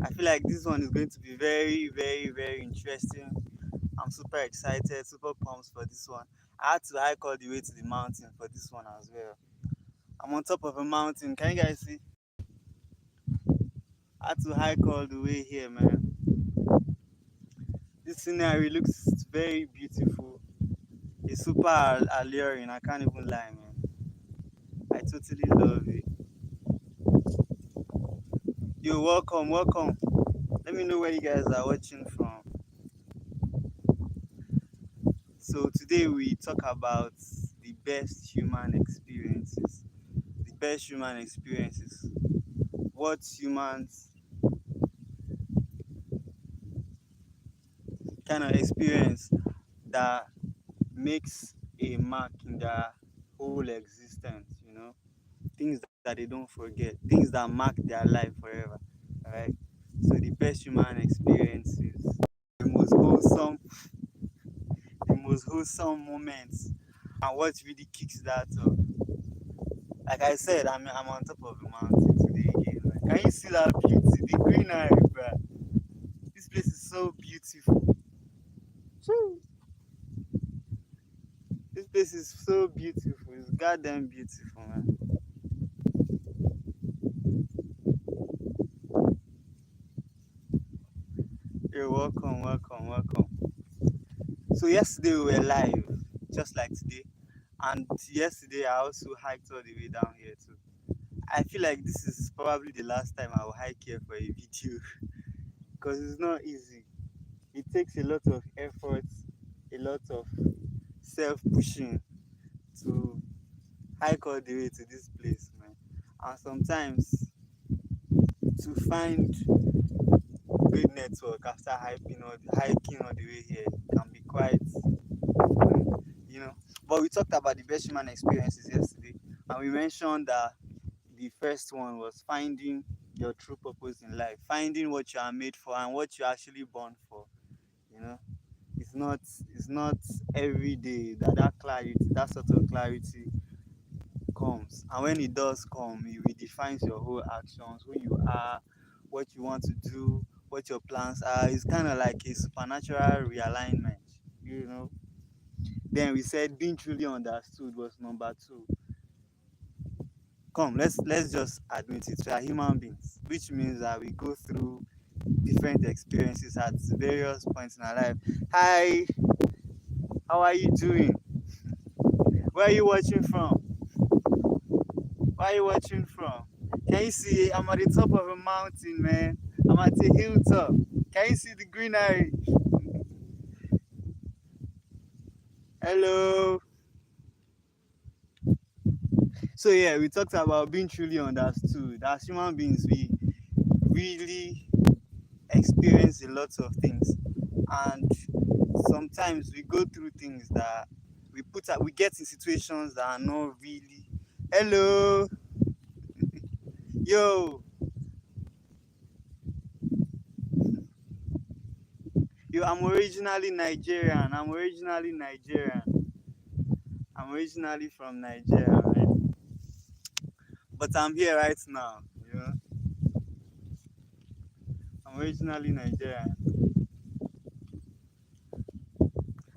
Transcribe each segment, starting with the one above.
I feel like this one is going to be very, very, very interesting. I'm super excited, super pumped for this one. I had to hike all the way to the mountain for this one as well. I'm on top of a mountain. Can you guys see? I had to hike all the way here, man. This scenery looks very beautiful. It's super alluring. I can't even lie, man. I totally love it. Yo, welcome, welcome. Let me know where you guys are watching from. So today we talk about the best human experiences. The best human experiences. What humans kind of experience that makes a mark in their whole existence, things that they don't forget, things that mark their life forever. All right. So the best human experiences, the most wholesome, the most wholesome moments, and what really kicks that up. Like I said, I'm on top of the mountain today again. Like, can you see that beauty? The greenery, bro. This place is so beautiful. Choo. This place is so beautiful. It's goddamn beautiful, man. You're welcome, welcome, welcome. So yesterday we were live, just like today. And yesterday I also hiked all the way down here too. I feel like this is probably the last time I will hike here for a video because it's not easy. It takes a lot of effort, a lot of self-pushing to hike all the way to this place, man. And sometimes to find good network after hiking all the way here can be quite, you know. But we talked about the best human experiences yesterday, and we mentioned that the first one was finding your true purpose in life, finding what you are made for and what you're actually born for. You know, it's not every day that clarity, that sort of clarity comes, and when it does come, it redefines your whole actions, who you are, what you want to do, what your plans are. It's kind of like a supernatural realignment, you know. Then we said being truly understood was number two. Come, let's just admit it. We are human beings, which means that we go through different experiences at various points in our life. Hi, how are you doing? Where are you watching from? Where are you watching from? Can you see? I'm at the top of a mountain, man. I'm at a hilltop. Can you see the greenery? Hello. So yeah, we talked about being truly understood. As human beings, we really experience a lot of things, and sometimes we go through things that we get in situations that are not really. Hello. Yo. I'm originally Nigerian. I'm originally from Nigeria, man. But I'm here right now, I'm originally Nigerian.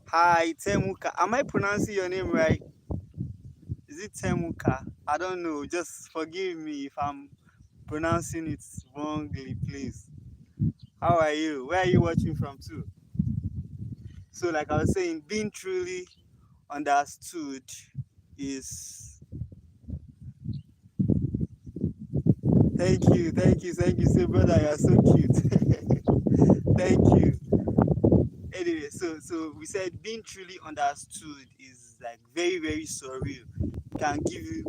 Hi, Temuka. Am I pronouncing your name right? Is it Temuka? I don't know. Just forgive me if I'm pronouncing it wrongly, please. How are you? Where are you watching from too? So, like I was saying, being truly understood is. Thank you. Say, brother, you're so cute. Thank you. Anyway, so we said being truly understood is like very, very surreal. Can give you,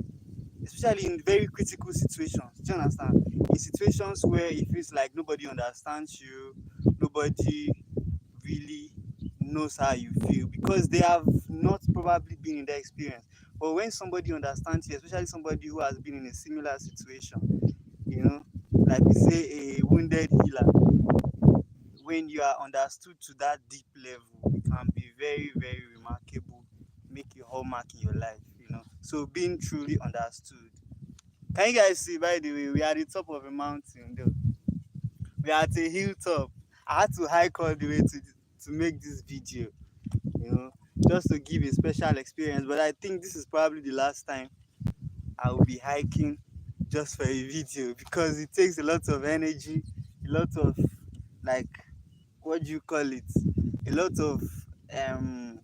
especially in very critical situations. Do you understand? In situations where it feels like nobody understands you, nobody really knows how you feel because they have not probably been in that experience. But when somebody understands you, especially somebody who has been in a similar situation, you know, like we say, a wounded healer, when you are understood to that deep level, it can be very, very remarkable, make a hallmark in your life. So being truly understood. Can you guys see, by the way, we are at the top of a mountain though. We are at a hilltop. I had to hike all the way to make this video, you know, just to give a special experience. But I think this is probably the last time I will be hiking just for a video, because it takes a lot of energy, a lot of, like, what do you call it? A lot of um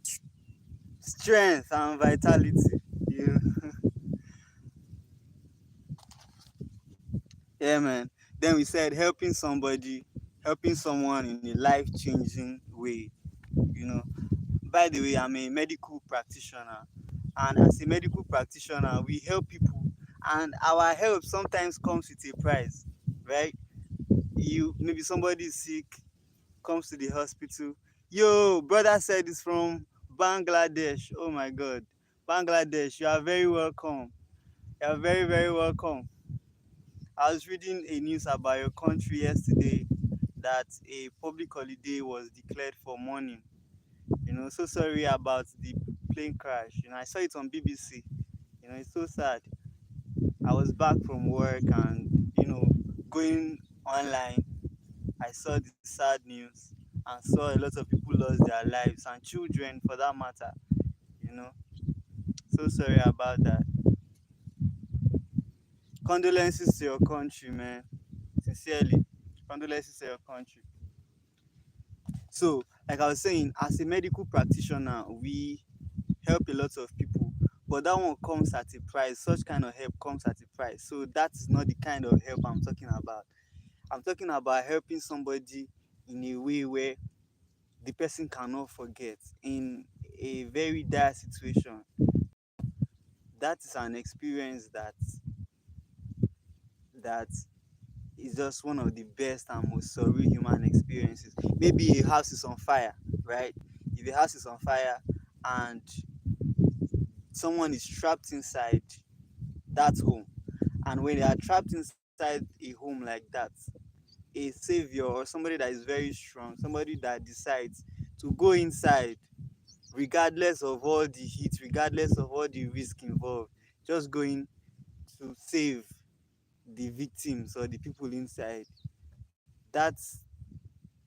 strength and vitality. You know? Yeah, man. Then we said helping someone in a life-changing way. You know. By the way, I'm a medical practitioner, and as a medical practitioner, we help people, and our help sometimes comes with a price, right? You maybe somebody is sick, comes to the hospital. Yo, brother said it's from Bangladesh. Oh my God, Bangladesh, you are very welcome. You are very, very welcome. I was reading a news about your country yesterday that a public holiday was declared for mourning. So sorry about the plane crash. I saw it on BBC. It's so sad. I was back from work and, going online, I saw the sad news and saw a lot of people lost their lives, and children for that matter. You know, so sorry about that. Condolences to your country, man. Sincerely, condolences to your country. So, like I was saying, as a medical practitioner, we help a lot of people, but that one comes at a price. Such kind of help comes at a price. So that is not the kind of help I'm talking about. I'm talking about helping somebody in a way where the person cannot forget, in a very dire situation. That is an experience that is just one of the best and most surreal human experiences. Maybe a house is on fire, right? If a house is on fire and someone is trapped inside that home, and when they are trapped inside a home like that, a savior or somebody that is very strong, somebody that decides to go inside regardless of all the heat, regardless of all the risk involved, just going to save the victims or the people inside. That's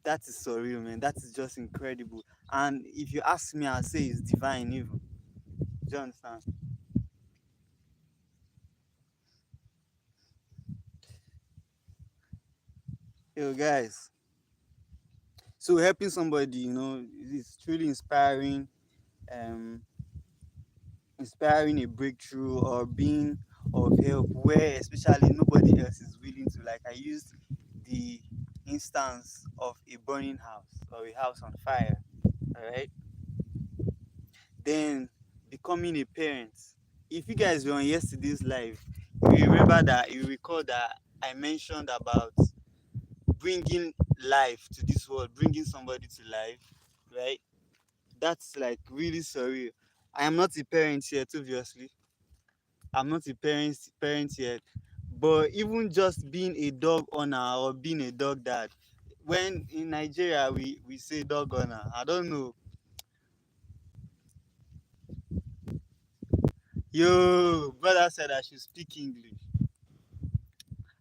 that is surreal, man. That is just incredible. And if you ask me, I'll say it's divine even. Do you understand? Yo, guys. So helping somebody, is truly um, inspiring a breakthrough or being of help where especially nobody else is willing to. Like I used the instance of a burning house or a house on fire. All right. Then becoming a parent. If you guys were on yesterday's live, you recall that I mentioned about bringing life to this world, bringing somebody to life, right? That's like really surreal. I am not a parent yet, obviously. I'm not a parent yet. But even just being a dog owner or being a dog dad, when in Nigeria we say dog owner, I don't know. Yo, brother said I should speak English.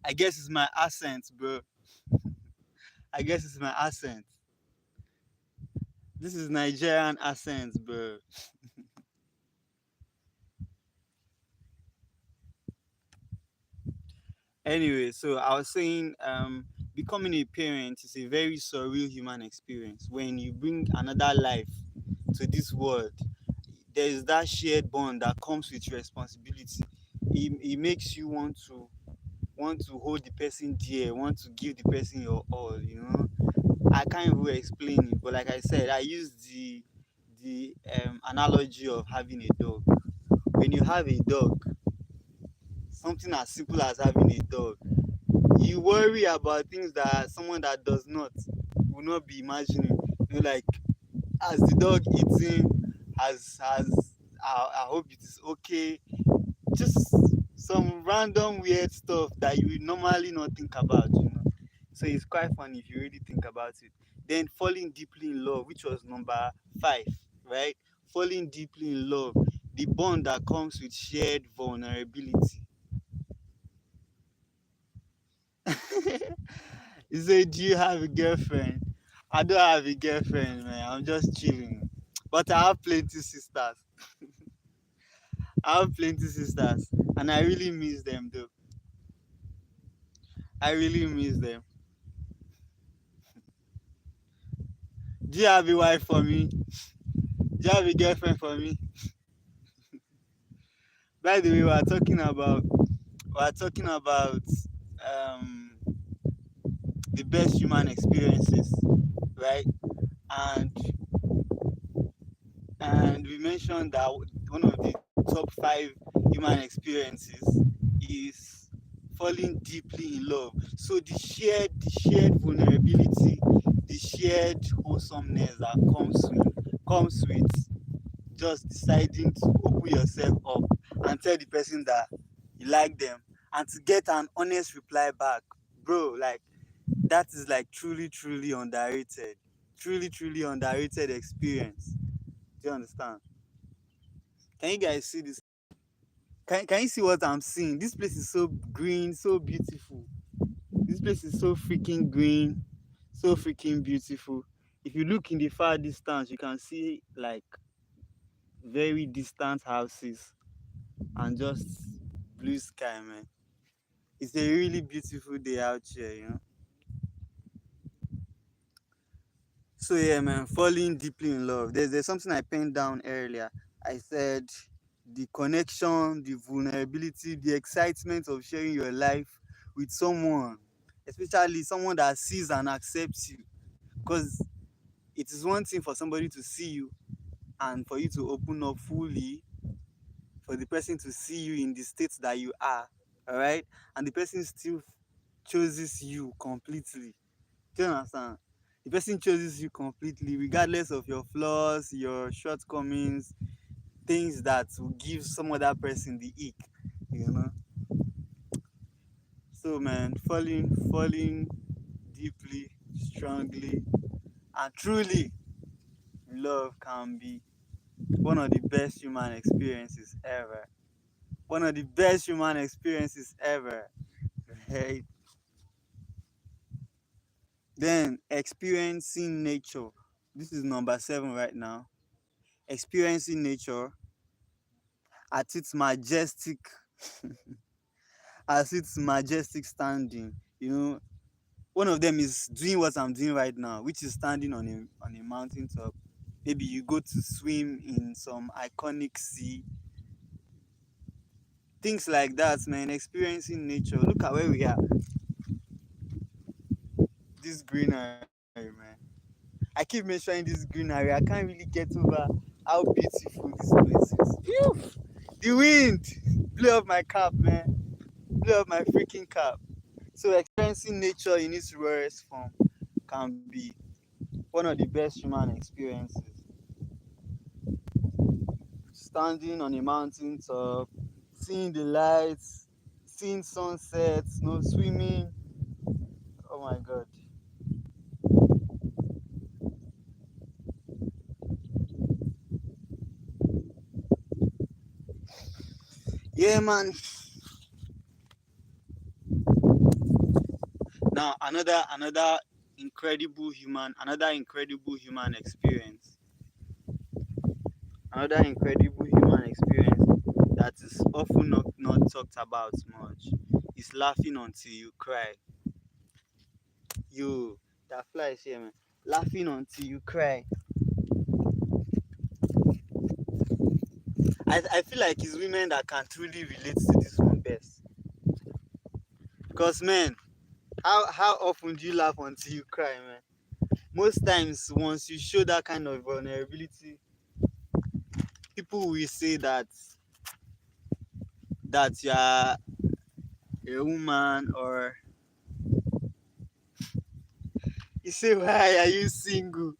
I guess it's my accent, bro. I guess it's my accent. This is Nigerian accent, bro. Anyway, so I was saying, becoming a parent is a very surreal human experience. When you bring another life to this world, there is that shared bond that comes with responsibility. It makes you want to hold the person dear, want to give the person your all. I can't even explain it, but like I said, I use the analogy of having a dog. When you have a dog, something as simple as having a dog, you worry about things that someone that does not will not be imagining. Like, as the dog eating, has I hope it is okay. Just some random weird stuff that you would normally not think about. So it's quite funny if you really think about it. Then falling deeply in love, which was number 5, right? Falling deeply in love, the bond that comes with shared vulnerability. He said, "Do you have a girlfriend?" I don't have a girlfriend, man. I'm just chilling. But I have plenty sisters. I have plenty sisters, and I really miss them, though. I really miss them. Do you have a wife for me? Do you have a girlfriend for me? By the way, we are talking about um, the best human experiences, right? And and we mentioned that one of the top 5 human experiences is falling deeply in love. So the shared vulnerability, the shared wholesomeness that comes with just deciding to open yourself up and tell the person that you like them, and to get an honest reply back, bro. Like, that is like truly underrated, truly underrated experience. Do you understand? Can you guys see this? Can you see what I'm seeing? This place is so green, so beautiful. This place is so freaking green, so freaking beautiful. If you look in the far distance, you can see like very distant houses and just blue sky, man. It's a really beautiful day out here. So yeah, man, falling deeply in love. There's something I penned down earlier. I said the connection, the vulnerability, the excitement of sharing your life with someone, especially someone that sees and accepts you. Because it is one thing for somebody to see you and for you to open up fully, for the person to see you in the state that you are, all right? And the person still chooses you completely. Do you understand? The person chooses you completely, regardless of your flaws, your shortcomings, things that will give some other person the ick, you know. So man, falling deeply, strongly, and truly in love can be one of the best human experiences ever. One of the best human experiences ever. Right? Then experiencing nature. This is number 7 right now. Experiencing nature at its majestic standing. One of them is doing what I'm doing right now, which is standing on a mountain top. Maybe you go to swim in some iconic sea, things like that, man. Experiencing nature. Look at where we are. This greenery, man. I keep mentioning this greenery. I can't really get over how beautiful this place is. Phew! The wind blew up my cap, man. Blew up my freaking cap. So experiencing nature in its rarest form can be one of the best human experiences. Standing on a mountain top, seeing the lights, seeing sunsets, swimming. Oh my god. Yeah, man. Now another incredible human experience. Another incredible human experience that is often not talked about much is laughing until you cry. Yo, that flies here, man. Laughing until you cry. I feel like it's women that can truly relate to this one best. Because, man, how often do you laugh until you cry, man? Most times, once you show that kind of vulnerability, people will say that you are a woman, or you say, "Why are you single?"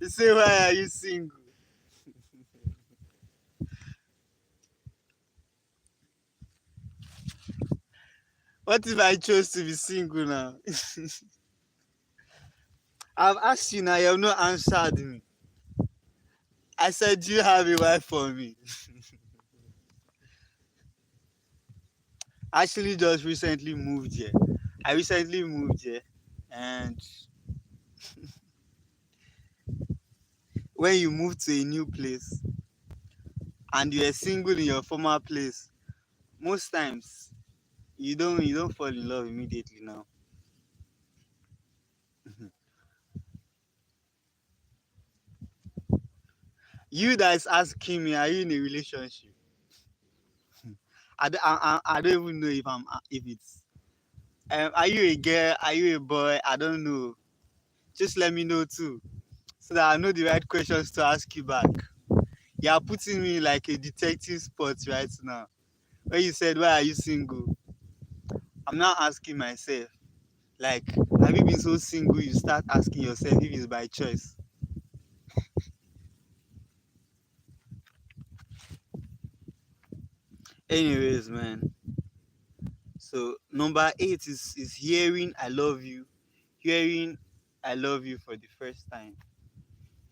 You say, "Why are you single?" What if I chose to be single now? I've asked you now, you have not answered me. I said, "Do you have a wife for me?" I actually just recently moved here. I recently moved here, and when you move to a new place and you are single in your former place, most times you don't fall in love immediately now. You that is asking me, are you in a relationship? I don't even know if it's are you a girl? Are you a boy? I don't know. Just let me know too, so that I know the right questions to ask you back. You are putting me like a detective spot right now. When you said, why are you single? I'm now asking myself, like, have you been so single you start asking yourself if it's by choice? Anyways, man. So number 8 is hearing I love you. Hearing I love you for the first time.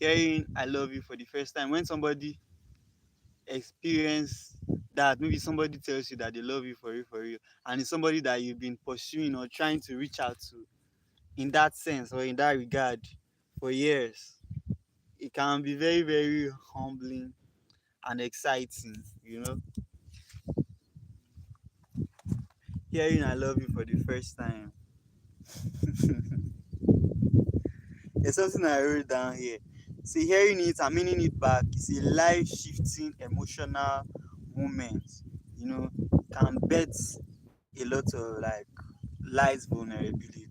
Hearing I love you for the first time. When somebody experience that, maybe somebody tells you that they love you for real, and it's somebody that you've been pursuing or trying to reach out to in that sense or in that regard for years, it can be very, very humbling and exciting, you know. Hearing I love you for the first time. There's something I wrote down here. See, hearing it and meaning it back is a life shifting emotional moment. You know, can bet a lot of like life's vulnerability.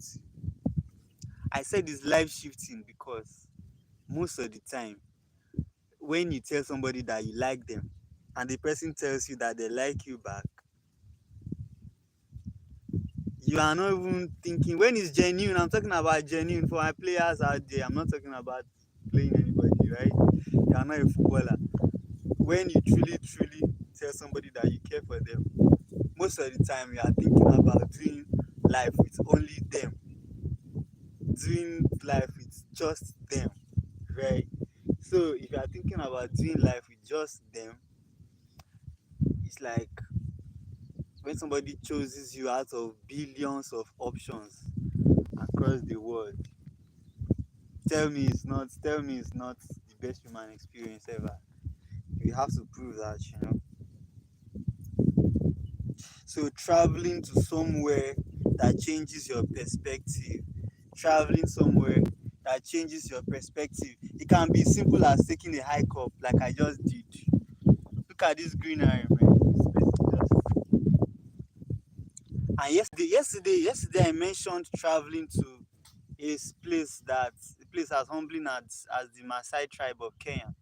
I said it's life shifting because most of the time, when you tell somebody that you like them and the person tells you that they like you back, you are not even thinking when it's genuine. I'm talking about genuine for my players out there. I'm not talking about playing anybody, right? You are not a footballer. When you truly, truly tell somebody that you care for them, most of the time you are thinking about doing life with only them, doing life with just them, right? So if you are thinking about doing life with just them, it's like when somebody chooses you out of billions of options across the world. Tell me it's not the best human experience ever. You have to prove that, you know. So traveling to somewhere that changes your perspective, traveling somewhere that changes your perspective. It can be simple as taking a hike up, like I just did. Look at this greenery, man. This place is just. And yesterday I mentioned traveling to a place as humbling as the Maasai tribe of Kenya.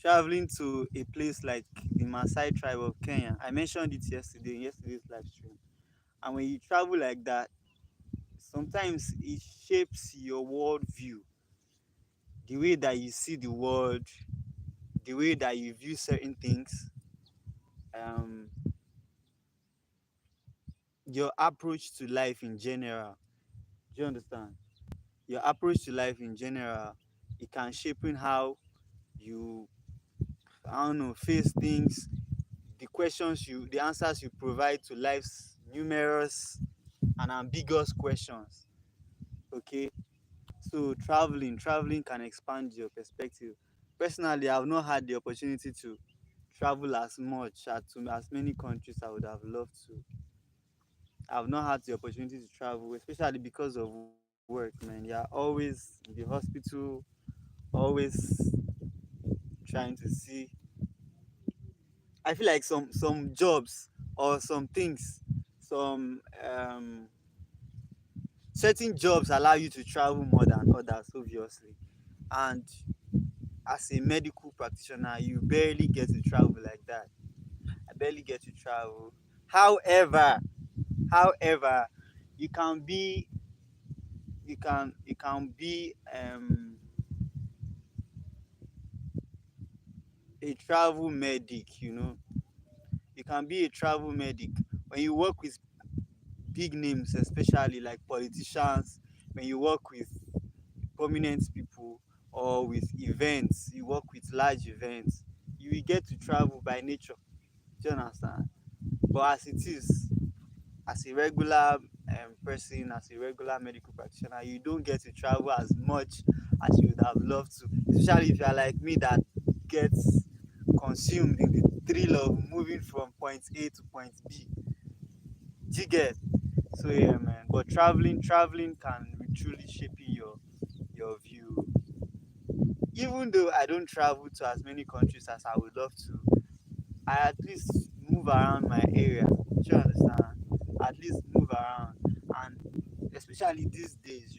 Traveling to a place like the Maasai tribe of Kenya. I mentioned it yesterday in yesterday's live stream. And when you travel like that, sometimes it shapes your world view, the way that you see the world, the way that you view certain things, um, your approach to life in general. Do you understand? Your approach to life in general, it can shape in how you, I don't know, face things, the answers you provide to life's numerous and ambiguous questions. Okay, so traveling can expand your perspective. Personally, I've not had the opportunity to travel as much to as many countries I would have loved to. I've not had the opportunity to travel, especially because of work, man. You're always in the hospital, always trying to see. I feel like some jobs or some things, some certain jobs allow you to travel more than others, obviously. And as a medical practitioner, you barely get to travel like that. I barely get to travel. However, however, you can be you can be a travel medic, you know. You can be a travel medic when you work with big names, especially like politicians, when you work with prominent people or with events, you work with large events, you will get to travel by nature. Do you understand? But as a regular person, as a regular medical practitioner, you don't get to travel as much as you would have loved to, especially if you are like me that gets consumed in the thrill of moving from point A to point B. Do you get? So yeah, man. But traveling can truly shape your view. Even though I don't travel to as many countries as I would love to, I at least move around my area. Do you understand? At least move around, and especially these days,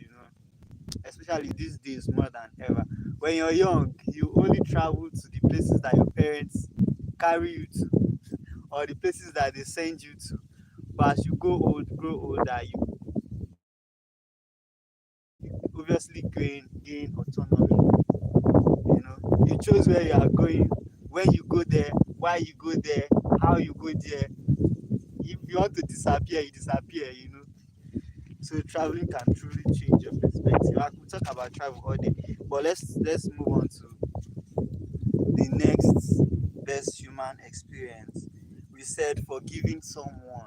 especially these days more than ever. When you're young, you only travel to the places that your parents carry you to, or the places that they send you to. But as you grow older, you obviously gain autonomy. You chose where you are going, when you go there, why you go there, how you go there. If you want to disappear, you disappear. So traveling can truly change your perspective. I could talk about travel all day, but let's move on to the next best human experience. We said forgiving somebody.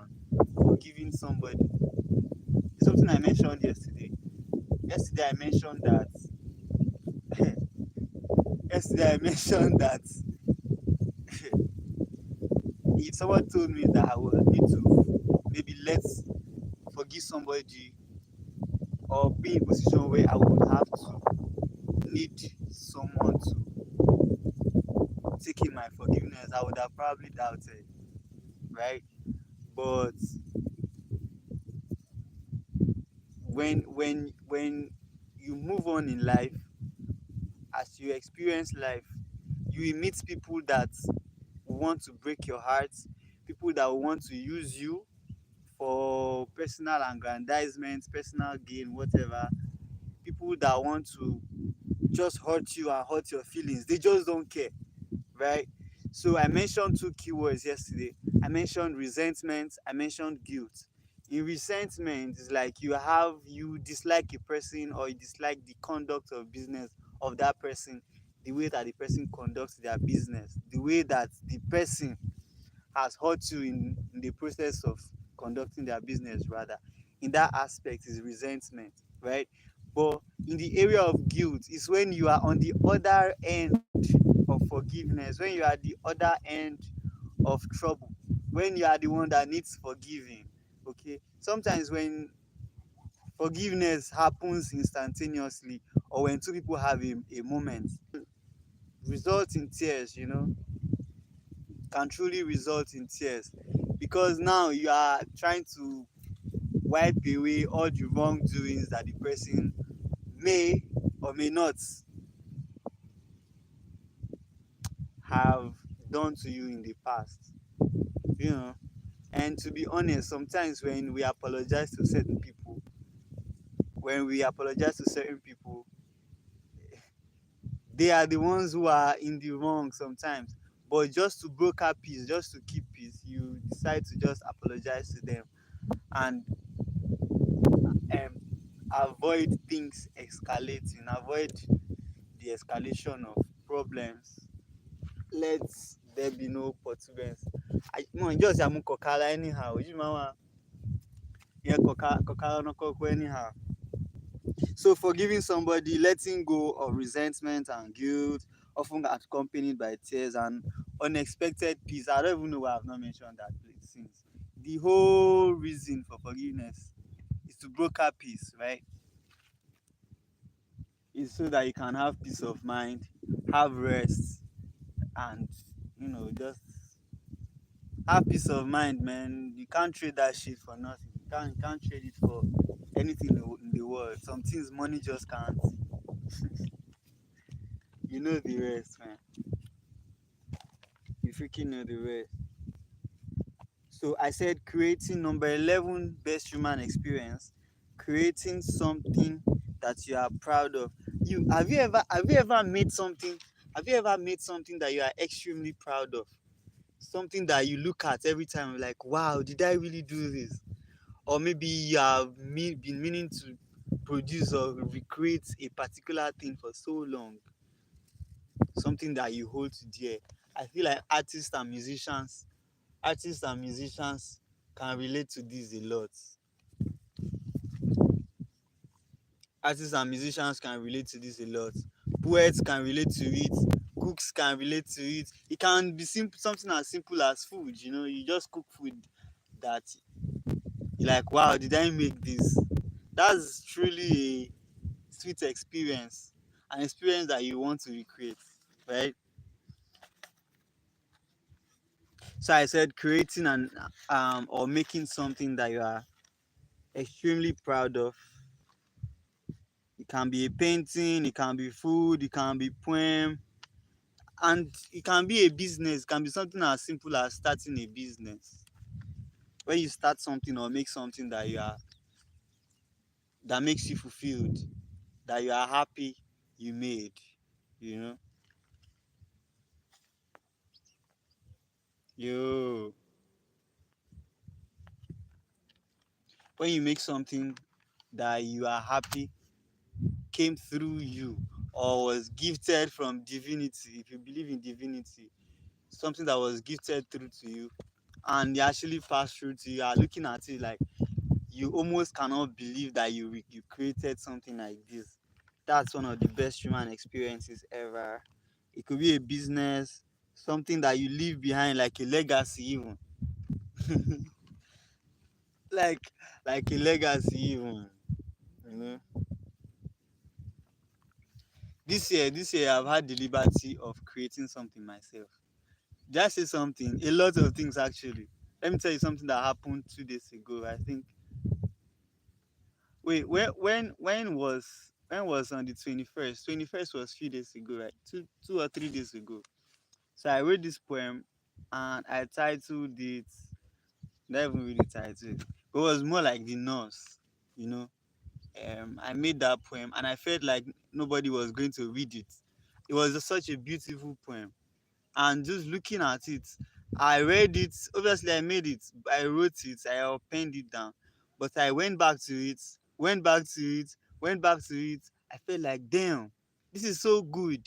It's something I mentioned yesterday. Yesterday I mentioned that. Yesterday I mentioned that if someone told me that I would need to maybe let's forgive somebody or be in a position where I would have to need someone to take in my forgiveness, I would have probably doubted, right? But when you move on in life, as you experience life, you will meet people that want to break your heart, people that want to use you for personal aggrandizement, personal gain, whatever. People that want to just hurt you and hurt your feelings. They just don't care, right? So I mentioned two keywords yesterday. I mentioned resentment, I mentioned guilt. In resentment, it's like you dislike a person or you dislike the conduct of business of that person, the way that the person conducts their business, the way that the person has hurt you in the process of conducting their business rather. In that aspect is resentment, right? But in the area of guilt is when you are on the other end of forgiveness, when you are the other end of trouble, when you are the one that needs forgiving. Okay, sometimes when forgiveness happens instantaneously or when two people have a moment, result in tears, can truly result in tears, because now you are trying to wipe away all the wrongdoings that the person may or may not have done to you in the past. you know and to be honest, sometimes when we apologize to certain people, they are the ones who are in the wrong sometimes. But just to broker peace, just to keep peace, you decide to just apologize to them and um, avoid things escalating, avoid the escalation of problems. Let there be no perturbance. Mo just ya mu kokala anyhow. You mama, yeah, kokala no koko anyhow. So forgiving somebody, letting go of resentment and guilt, often accompanied by tears and unexpected peace. I don't even know why I've not mentioned that place since. The whole reason for forgiveness is to broker peace, right? It's so that you can have peace of mind, have rest, and just have peace of mind, man. You can't trade that shit for nothing. You can't trade it for anything in the world. Some things money just can't. You know the rest, man. You freaking know the rest. So I said creating number 11 best human experience, creating something that you are proud of. You have you ever made something? Have you ever made something that you are extremely proud of? Something that you look at every time like, wow, did I really do this? Or maybe you have been meaning to produce or recreate a particular thing for so long, something that you hold dear. I feel like artists and musicians can relate to this a lot. Artists and musicians can relate to this a lot. Poets can relate to it. Cooks can relate to it. It can be simple, something as simple as food. You know, you just cook food that you're like, wow, did I make this? That's truly a sweet experience, an experience that you want to recreate, right? So I said creating an or making something that you are extremely proud of. It can be a painting, it can be food, it can be poem, and it can be a business. It can be something as simple as starting a business. When you start something or make something that that makes you fulfilled, that you are happy you made, you know. Yo, when you make something that you are happy came through you or was gifted from divinity, if you believe in divinity, something that was gifted through to you and you actually passed through to you, are looking at it like you almost cannot believe that you created something like this. That's one of the best human experiences ever. It could be a business, something that you leave behind, like a legacy even. like like a legacy even, you know. This year I've had the liberty of creating something myself. Just say something, a lot of things actually. Let me tell you something that happened 2 days ago. I think. Wait, when was on the 21st? 21st was few days ago, right? Two or 3 days ago. So I wrote this poem and I titled it. Not even really titled. But it was more like the nurse, you know. I made that poem and I felt like nobody was going to read it. It was just such a beautiful poem. And just looking at it, I read it. Obviously, I made it. I wrote it. I penned it down. But I went back to it, went back to it, went back to it. I felt like, damn, this is so good.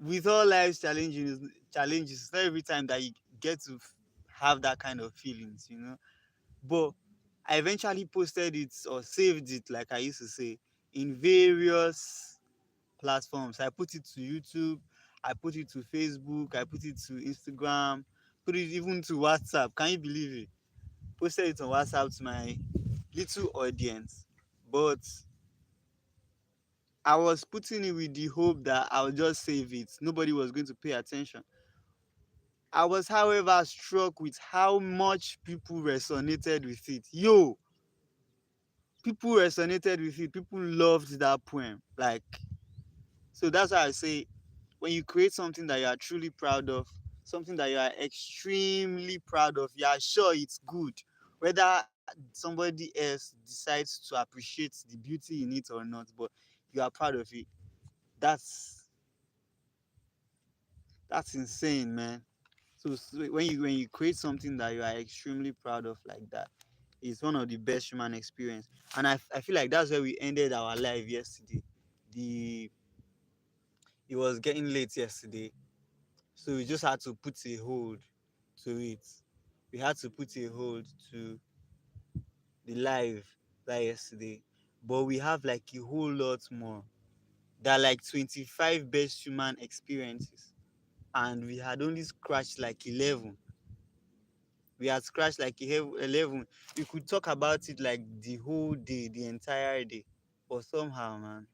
With all life's challenges, it's not every time that you get to have that kind of feelings, you know. But I eventually posted it or saved it, like I used to say, in various platforms. I put it to YouTube, I put it to Facebook, I put it to Instagram, put it even to WhatsApp. Can you believe it? Posted it on WhatsApp to my little audience. But I was putting it with the hope that I'll just save it. Nobody was going to pay attention. I was, however, struck with how much people resonated with it. Yo, people resonated with it. People loved that poem. Like, so that's why I say when you create something that you are truly proud of, something that you are extremely proud of, you are sure it's good, whether somebody else decides to appreciate the beauty in it or not, but you are proud of it. That's that's insane, man. So when you create something that you are extremely proud of like that, it's one of the best human experience. And I feel like that's where we ended our live yesterday. The It was getting late yesterday. So we just had to put a hold to it. We had to put a hold to the live that yesterday. But we have like a whole lot more. There are like 25 best human experiences. And we had only scratched like 11. We had scratched like 11. We could talk about it like the whole day, the entire day. But somehow, man.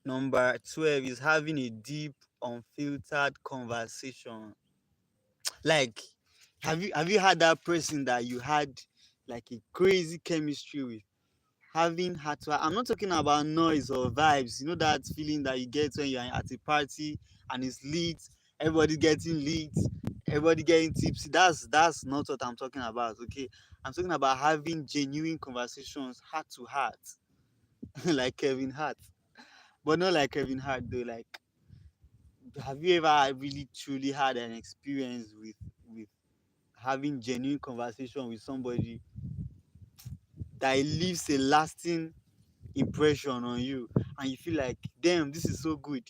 Number 12 is having a deep, unfiltered conversation. Like, have you had that person that you had like a crazy chemistry with? Having had to, I'm not talking about noise or vibes. You know that feeling that you get when you're at a party and it's lit, everybody getting lit, everybody getting tipsy. That's not what I'm talking about. Okay, I'm talking about having genuine conversations, heart to heart, like Kevin Hart, but not like Kevin Hart though. Like, have you ever really truly had an experience with having genuine conversation with somebody that leaves a lasting impression on you? and you feel like, damn, this is so good.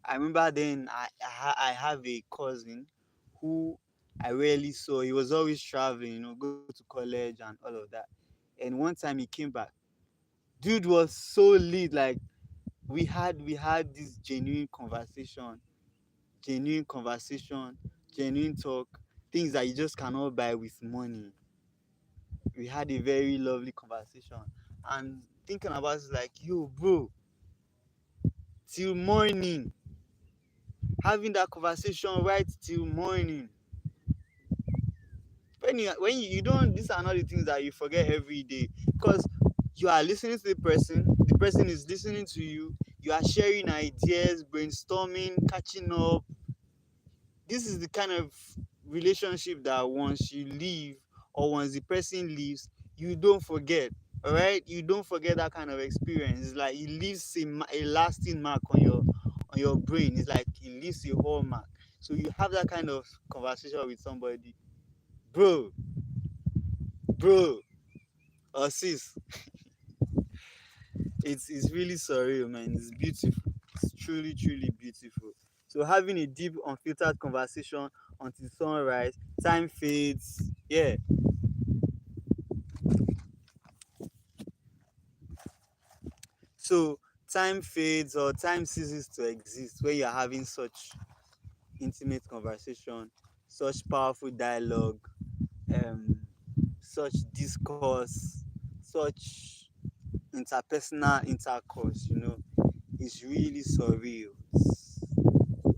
I remember then I have a cousin who I rarely saw. He was always traveling, go to college and all of that. And one time he came back, dude was so lit. Like we had this genuine conversation, genuine talk, things that you just cannot buy with money. We had a very lovely conversation, and thinking about it, like, yo, bro, till morning, having that conversation right till morning. When you don't, these are not the things that you forget every day, because you are listening to the person is listening to you, you are sharing ideas, brainstorming, catching up. This is the kind of relationship that once you leave, or once the person leaves, you don't forget. All right, you don't forget that kind of experience. It's like it leaves a lasting mark on your brain. It's like it leaves a whole mark. So you have that kind of conversation with somebody, bro, bro, or sis. It's really surreal, man. It's beautiful. It's truly, truly beautiful. So having a deep, unfiltered conversation until sunrise, time fades. Yeah. So time fades or time ceases to exist when you're having such intimate conversation, such powerful dialogue, um, such discourse, such interpersonal intercourse. It's really surreal. It's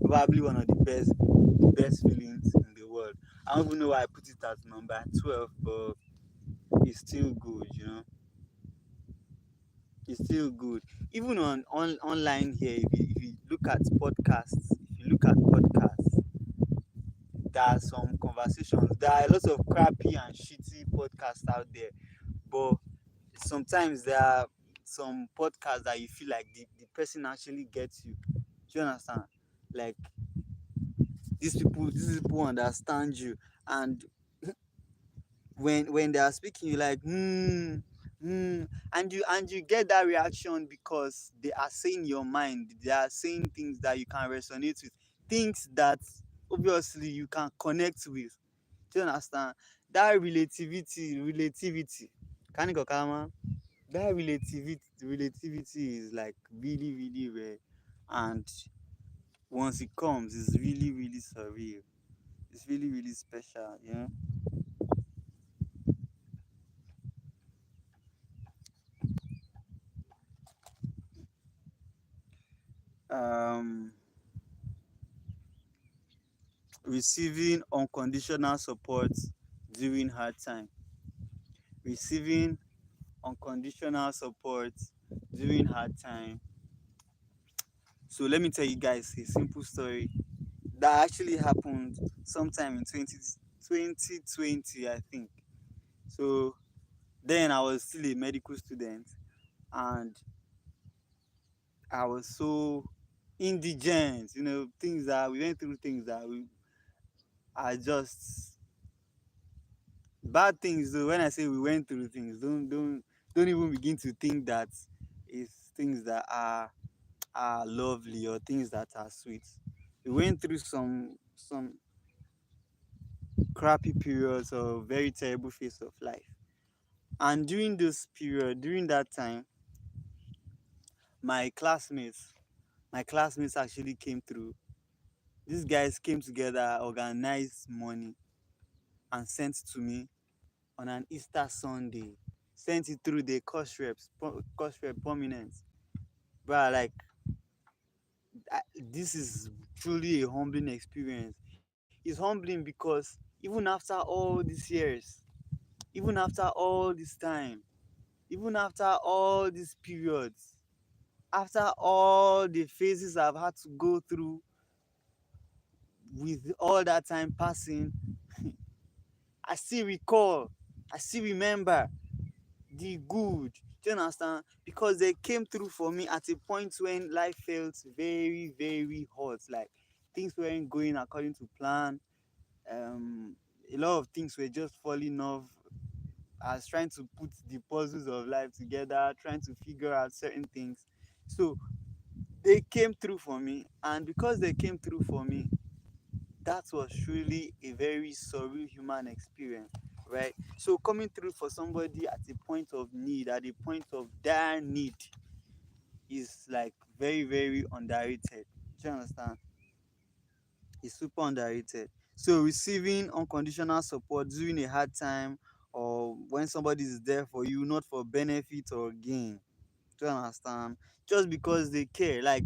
probably one of the best feelings in the world. I don't even know why I put it at number 12, but it's still good. It's still good. Even online here, if you look at podcasts, there are some conversations. There are lots of crappy and shitty podcasts out there, but sometimes there are some podcasts that you feel like the person actually gets you. Do you understand? Like, these people understand you, and when they are speaking, you like, and you get that reaction because they are saying your mind. They are saying things that you can resonate with, things that obviously you can connect with. Do you understand? That relativity. Can you go, Kama? That relativity is like really, really rare, and once it comes, it's really, really surreal. It's really, really special. Um, Receiving unconditional support during hard time. Receiving unconditional support during hard time. So let me tell you guys a simple story that actually happened sometime in 2020, I think. So then I was still a medical student, and I was so indigent, things that we went through, things that we are just bad things. Though when I say we went through things, don't even begin to think that it's things that are lovely or things that are sweet. We went through some crappy periods or very terrible phase of life. And during that time, my classmates, my classmates actually came through. These guys came together, organized money, and sent to me on an Easter Sunday. Sent it through the cost rep prominent. Bruh, like, this is truly a humbling experience. It's humbling because even after all these years, even after all this time, even after all these periods, after all the phases I've had to go through, with all that time passing, I still recall, I still remember the good. Do you understand? Because they came through for me at a point when life felt very, very hot. Like, things weren't going according to plan. Um, a lot of things were just falling off. as trying to put the puzzles of life together, trying to figure out certain things. So they came through for me, and because they came through for me, that was truly a very surreal human experience, right? So coming through for somebody at a point of need, at a point of dire need, is like very, very underrated. Do you understand? It's super underrated. So receiving unconditional support during a hard time, or when somebody is there for you, not for benefit or gain. Do you understand? Just because they care, like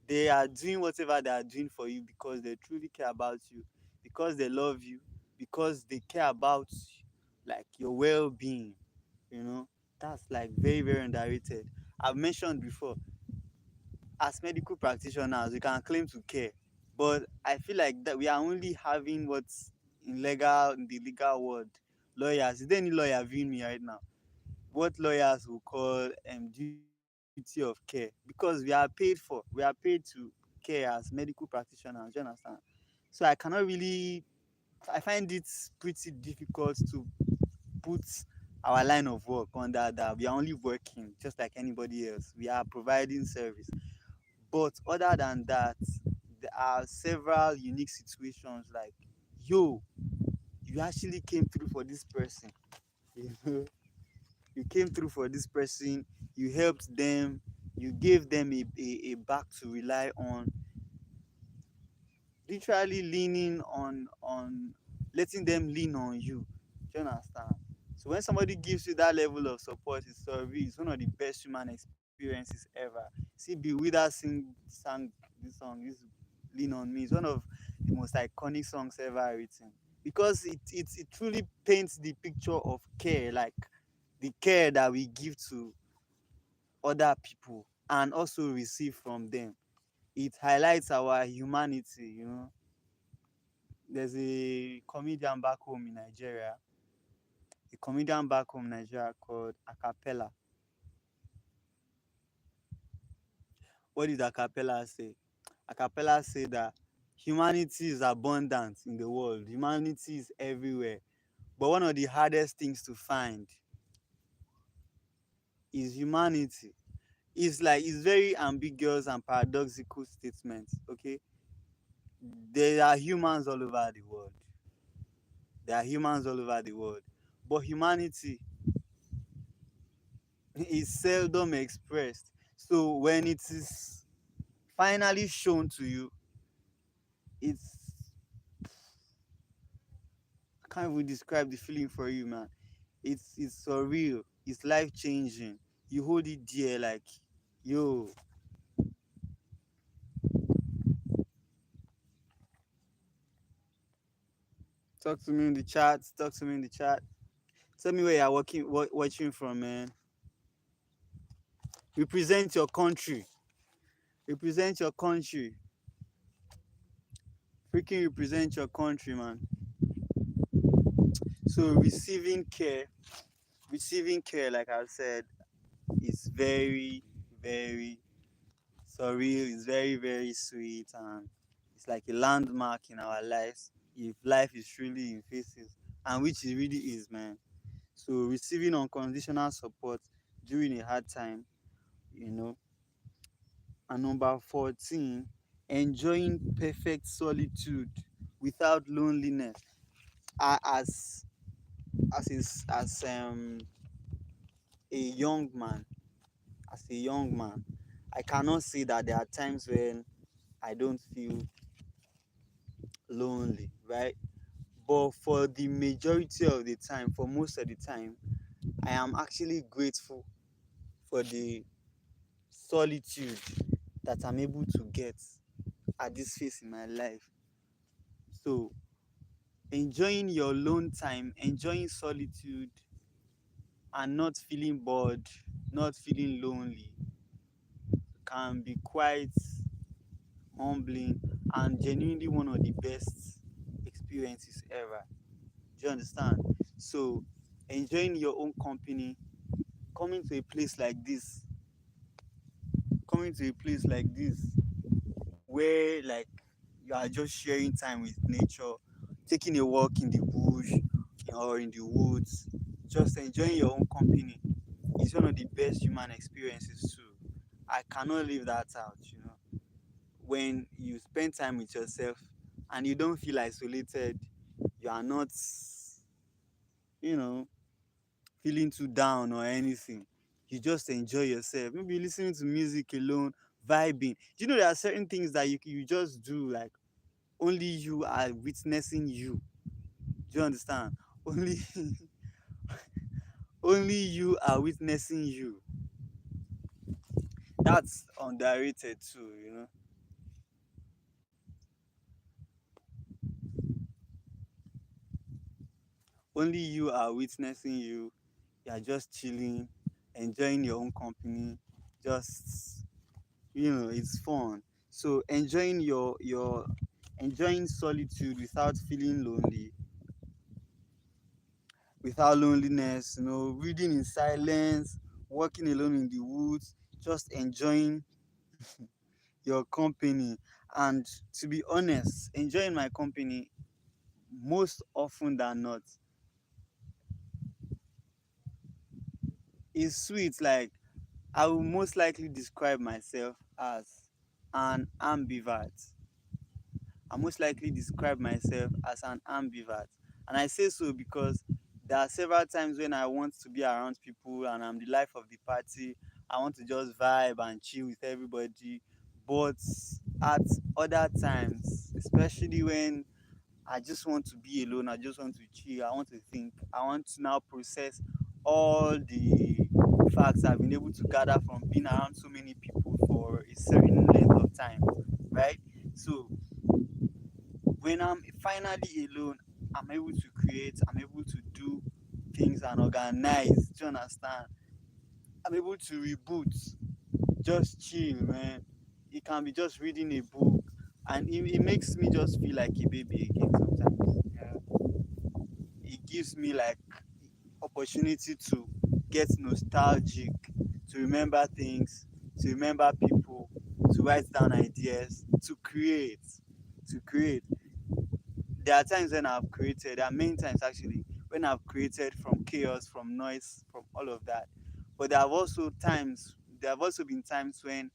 they are doing whatever they are doing for you because they truly care about you, because they love you, because they care about like your well-being. You know, that's like very, very underrated. I've mentioned before, as medical practitioners, we can claim to care, but I feel like that we are only having what's in the legal world, lawyers. Is there any lawyer viewing me right now? What lawyers will call duty of care, because we are paid to care as medical practitioners. Do you understand? So I cannot really. I find it pretty difficult to put our line of work under that. We are only working just like anybody else. We are providing service. But other than that, there are several unique situations like, yo, you actually came through for this person. You know, you came through for this person, you helped them, you gave them a back to rely on, literally leaning on letting them lean on you. Do you understand? So when somebody gives you that level of support, it's one of the best human experiences ever. See, Bill Withers sang this song, this Lean on Me. It's one of the most iconic songs ever written, because it truly paints the picture of care, like the care that we give to other people and also receive from them. It highlights our humanity, you know. There's a comedian back home in Nigeria called Acapella. What did Acapella say? Acapella said that humanity is abundant in the world, humanity is everywhere. But one of the hardest things to find is humanity. It's very ambiguous and paradoxical statement. Okay, there are humans all over the world. There are humans all over the world, but humanity is seldom expressed. So when it is finally shown to you, it's I can't even describe the feeling for you, man. It's surreal. It's life changing. You hold it dear, like, yo. Talk to me in the chat. Talk to me in the chat. Tell me where you're watching from, man. Represent your country. Represent your country. Freaking represent your country, man. So receiving care, like I said, is very, very surreal. It's very, very sweet, and it's like a landmark in our lives. If life is truly in phases, and which it really is, man. So receiving unconditional support during a hard time, you know. And number 14, enjoying perfect solitude without loneliness. As a young man, as a young man, I cannot say that there are times when I don't feel lonely, right? But for the majority of the time, for most of the time, I am actually grateful for the solitude that I'm able to get at this phase in my life. So enjoying your alone time, enjoying solitude, and not feeling bored, not feeling lonely, can be quite humbling and genuinely one of the best experiences ever. Do you understand? So enjoying your own company, coming to a place like this, coming to a place like this where like you are just sharing time with nature, taking a walk in the bush or in the woods, just enjoying your own company is one of the best human experiences too. I cannot leave that out, you know. When you spend time with yourself and you don't feel isolated, you are not, you know, feeling too down or anything. You just enjoy yourself. Maybe listening to music alone, vibing. Do you know there are certain things that you just do, like only you are witnessing you. Do you understand? Only only you are witnessing you. That's underrated too, you know. Only you are witnessing you. You are just chilling, enjoying your own company. Just, you know, it's fun. So enjoying solitude without feeling lonely, without loneliness, you know, reading in silence, walking alone in the woods, just enjoying your company. And to be honest, enjoying my company most often than not is sweet. Like, I will most likely describe myself as an ambivert. I most likely describe myself as an ambivert. And I say so because there are several times when I want to be around people and I'm the life of the party. I want to just vibe and chill with everybody. But at other times, especially when I just want to be alone, I just want to chill, I want to think, I want to now process all the facts I've been able to gather from being around so many people for a certain length of time, right? So when I'm finally alone, I'm able to create, I'm able to do things and organize. Do you understand? I'm able to reboot, just chill, man. It can be just reading a book, and it makes me just feel like a baby again sometimes. Yeah. It gives me like opportunity to get nostalgic, to remember things, to remember people, to write down ideas, to create. There are times when I've created, there are many times actually, when I've created from chaos, from noise, from all of that. But there have also been times when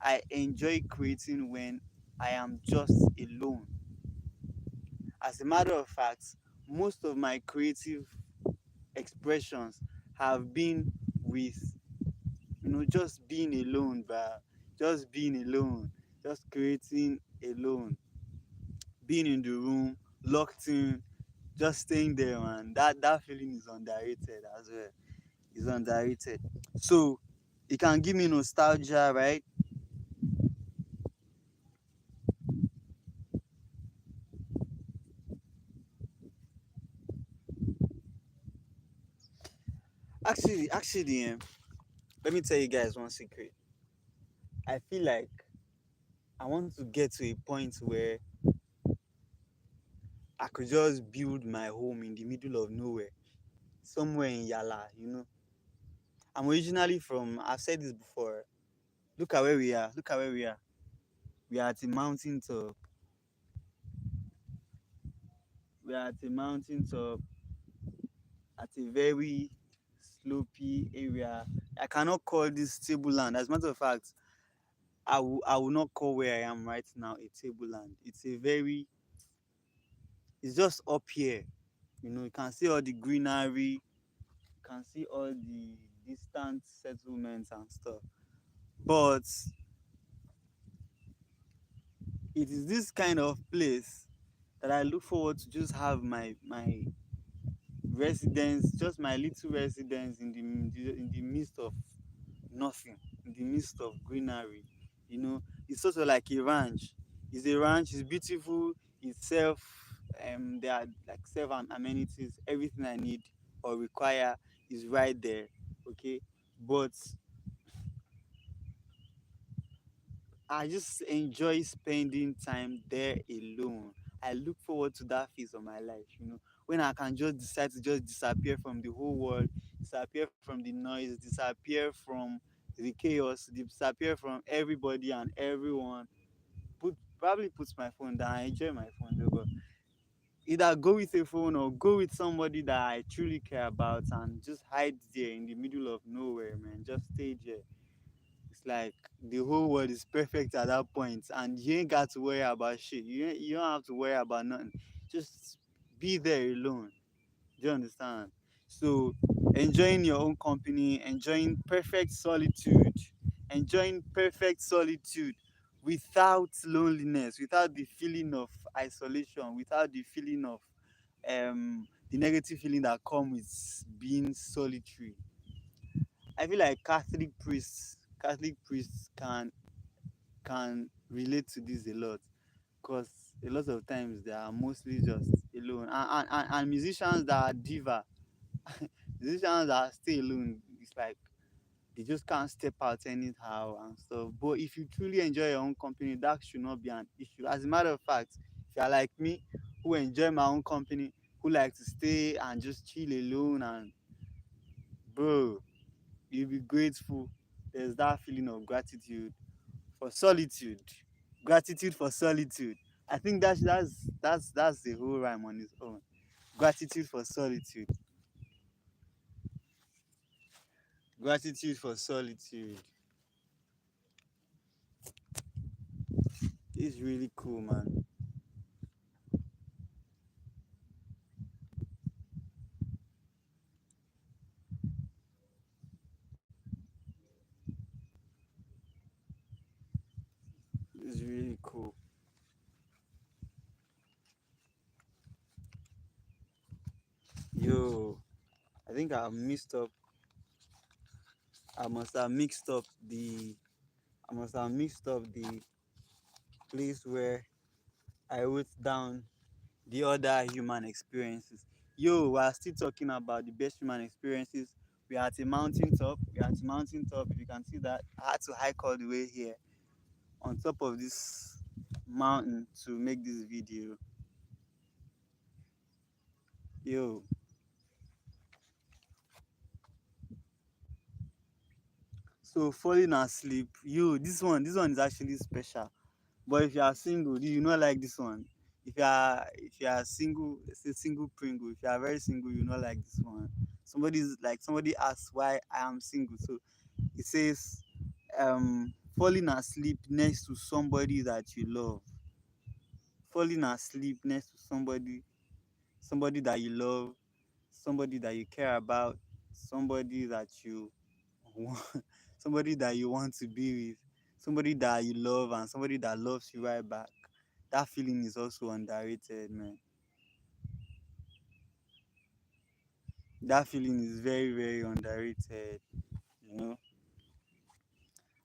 I enjoy creating when I am just alone. As a matter of fact, most of my creative expressions have been with, you know, just being alone, but just being alone, just creating alone, being in the room, locked in, just staying there, man. That feeling is underrated as well. It's underrated. So it can give me nostalgia, right? Actually, let me tell you guys one secret. I feel like I want to get to a point where I could just build my home in the middle of nowhere, somewhere in Yala, you know. I'm originally from, I've said this before. Look at where we are. Look at where we are. We are at a mountain top. We are at a mountain top, at a very slopey area. I cannot call this tableland. As a matter of fact, I will not call where I am right now a tableland. It's just up here. You know, you can see all the greenery, you can see all the distant settlements and stuff. But it is this kind of place that I look forward to just have my residence, just my little residence in the midst of nothing, in the midst of greenery. You know, it's sort of like a ranch. It's a ranch. It's beautiful. It's self. There are like self amenities. Everything I need or require is right there. Okay, but I just enjoy spending time there alone. I look forward to that phase of my life, you know, when I can just decide to just disappear from the whole world, disappear from the noise, disappear from the chaos, disappear from everybody and everyone. Probably put my phone down. I enjoy my phone though, but Either go with a phone or go with somebody that I truly care about and just hide there in the middle of nowhere, man. Just stay there. It's like the whole world is perfect at that point, and you ain't got to worry about shit. You don't have to worry about nothing. Just be there alone. Do you understand? So, enjoying your own company, enjoying perfect solitude without loneliness, without the feeling of isolation, without the feeling of the negative feeling that comes with being solitary. I feel like Catholic priests can relate to this a lot, because a lot of times they are mostly just alone, and musicians that are diva, musicians that stay alone, it's like they just can't step out anyhow and stuff. But if you truly enjoy your own company, that should not be an issue. As a matter of fact, if you're like me, who enjoy my own company, who like to stay and just chill alone, and bro, you'll be grateful. There's that feeling of gratitude for solitude. Gratitude for solitude. I think that's the whole rhyme on its own. Gratitude for solitude. Gratitude for solitude. It's really cool, man. It's really cool. Yo, I think I must have mixed up the I must have mixed up the place where I wrote down the other human experiences. Yo, we are still talking about the best human experiences. We are at a mountaintop. We are at a mountaintop. If you can see that, I had to hike all the way here on top of this mountain to make this video. Yo, so falling asleep. Yo, this one is actually special. But if you are single, do you not like this one? If you are single, say single Pringle. If you are very single, you not like this one. Somebody asks why I am single. So it says, falling asleep next to somebody that you love. Falling asleep next to somebody that you love, somebody that you care about, somebody that you want, somebody that you want to be with, somebody that you love, and somebody that loves you right back. That feeling is also underrated, man. That feeling is very, very underrated. You know,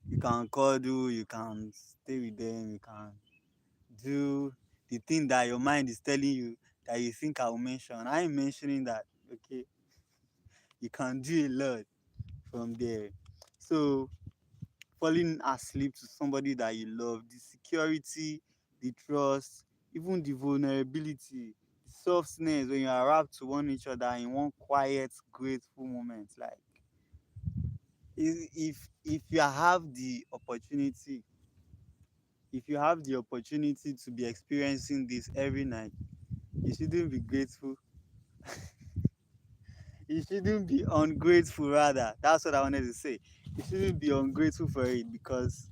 you can cuddle, you can stay with them, you can do the thing that your mind is telling you that you think I will mention. I ain't mentioning that. Okay, you can do a lot from there. So falling asleep to somebody that you love, the security, the trust, even the vulnerability, the softness when you are wrapped to one each other in one quiet, grateful moment. Like if you have the opportunity, if you have the opportunity to be experiencing this every night, you shouldn't be grateful. You shouldn't be ungrateful, rather. That's what I wanted to say. You shouldn't be ungrateful for it, because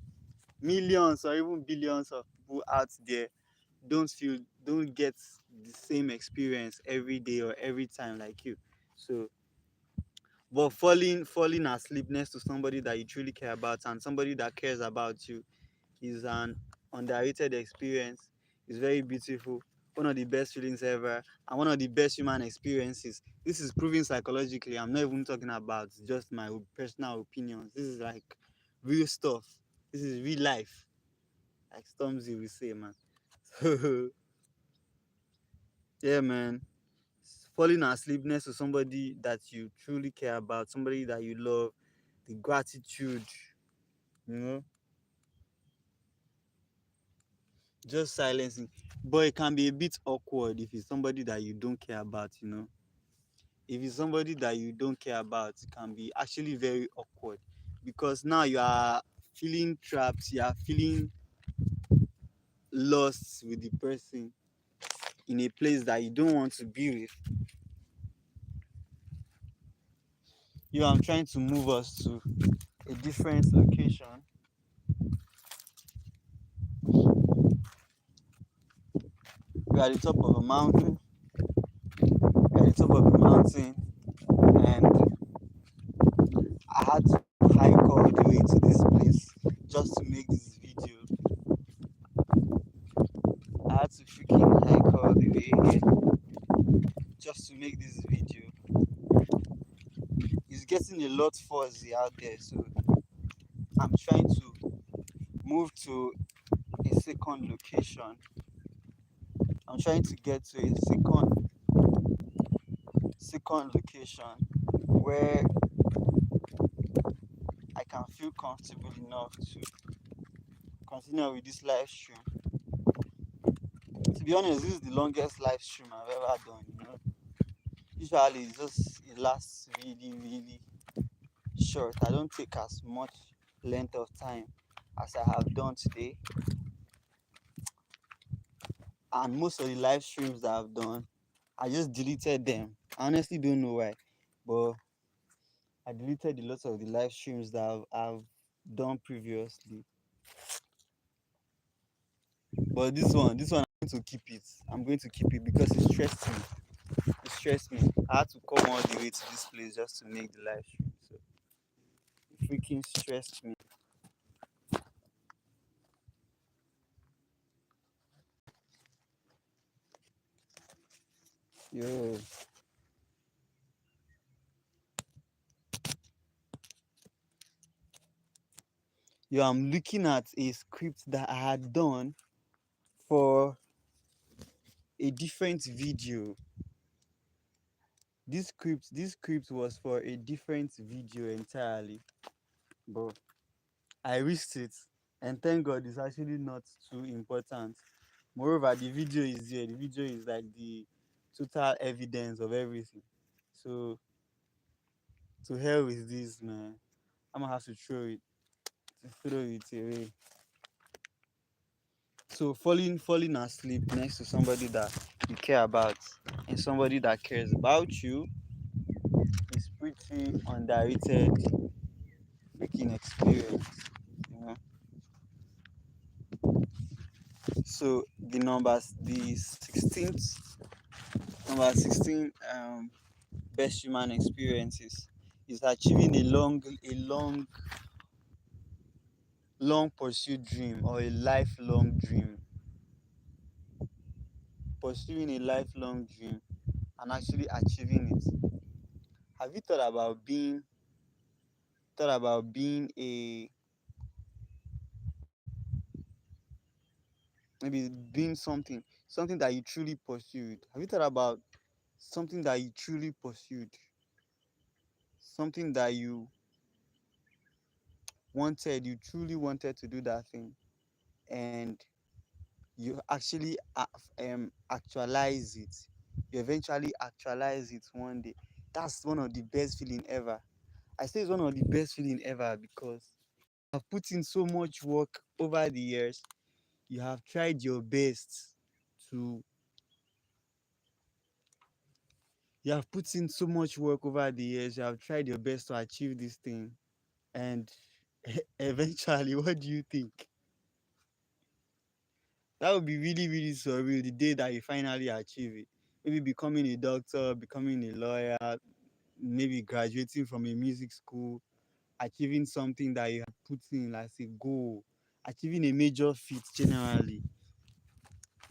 millions or even billions of people out there don't get the same experience every day or every time like you. So, but falling asleep next to somebody that you truly care about and somebody that cares about you is an underrated experience. It's very beautiful. One of the best feelings ever, and one of the best human experiences. This is proven psychologically. I'm not even talking about just my personal opinions. This is like real stuff. This is real life, like Stormzy will say, man. So yeah, man. Falling asleep next to somebody that you truly care about, somebody that you love, the gratitude, you know, just silencing. But it can be a bit awkward if it's somebody that you don't care about, you know. If it's somebody that you don't care about, it can be actually very awkward, because now you are feeling trapped, you are feeling lost with the person. in a place that you don't want to be with. I'm trying to move us to a different location. We're at the top of a mountain. We're at the top of the mountain, and I had to hike all the way to this place just to make this video. I had to freaking hike all the way here just to make this video. It's getting a lot fuzzy out there, so I'm trying to move to a second location. I'm trying to get to a second location where I can feel comfortable enough to continue with this live stream. To be honest, this is the longest live stream I've ever done. Usually it lasts really, really short. I don't take as much length of time as I have done today. And most of the live streams that I've done, I just deleted them. I honestly don't know why, but I deleted a lot of the live streams that I've done previously. But this one, I'm going to keep it. I'm going to keep it because it stressed me. It stressed me. I had to come all the way to this place just to make the live stream. So it freaking stressed me. Yo, I'm looking at a script that I had done for a different video. This script was for a different video entirely, but I risked it, and thank God it's actually not too important. Moreover, the video is there. The video is like the total evidence of everything. So to hell with this, man. I'm gonna have to throw it away. So falling asleep next to somebody that you care about and somebody that cares about you is pretty underrated freaking experience, you know. So the 16 best human experiences is achieving a long pursued dream or a lifelong dream. Pursuing a lifelong dream and actually achieving it. Have you thought about being a maybe being something that you truly pursued? Have you thought about something that you truly pursued? Something that you truly wanted to do that thing, and you actually actualize it. You eventually actualize it one day. That's one of the best feeling ever. I say it's one of the best feeling ever because I've put in so much work over the years. You have tried your best to you have put in so much work over the years. You have tried your best to achieve this thing, and eventually, what do you think? That would be really, really surreal the day that you finally achieve it. Maybe becoming a doctor, becoming a lawyer, maybe graduating from a music school, achieving something that you have put in as a goal, achieving a major feat generally.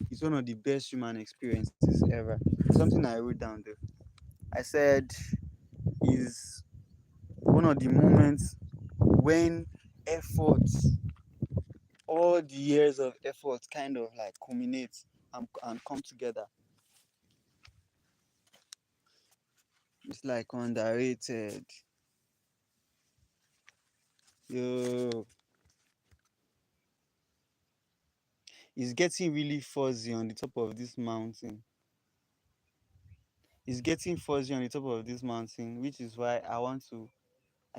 It's one of the best human experiences ever. Something I wrote down there. I said is one of the moments when effort, all the years of effort kind of like culminate and come together. It's like underrated. Yo, it's getting really fuzzy on the top of this mountain. It's getting fuzzy on the top of this mountain, which is why I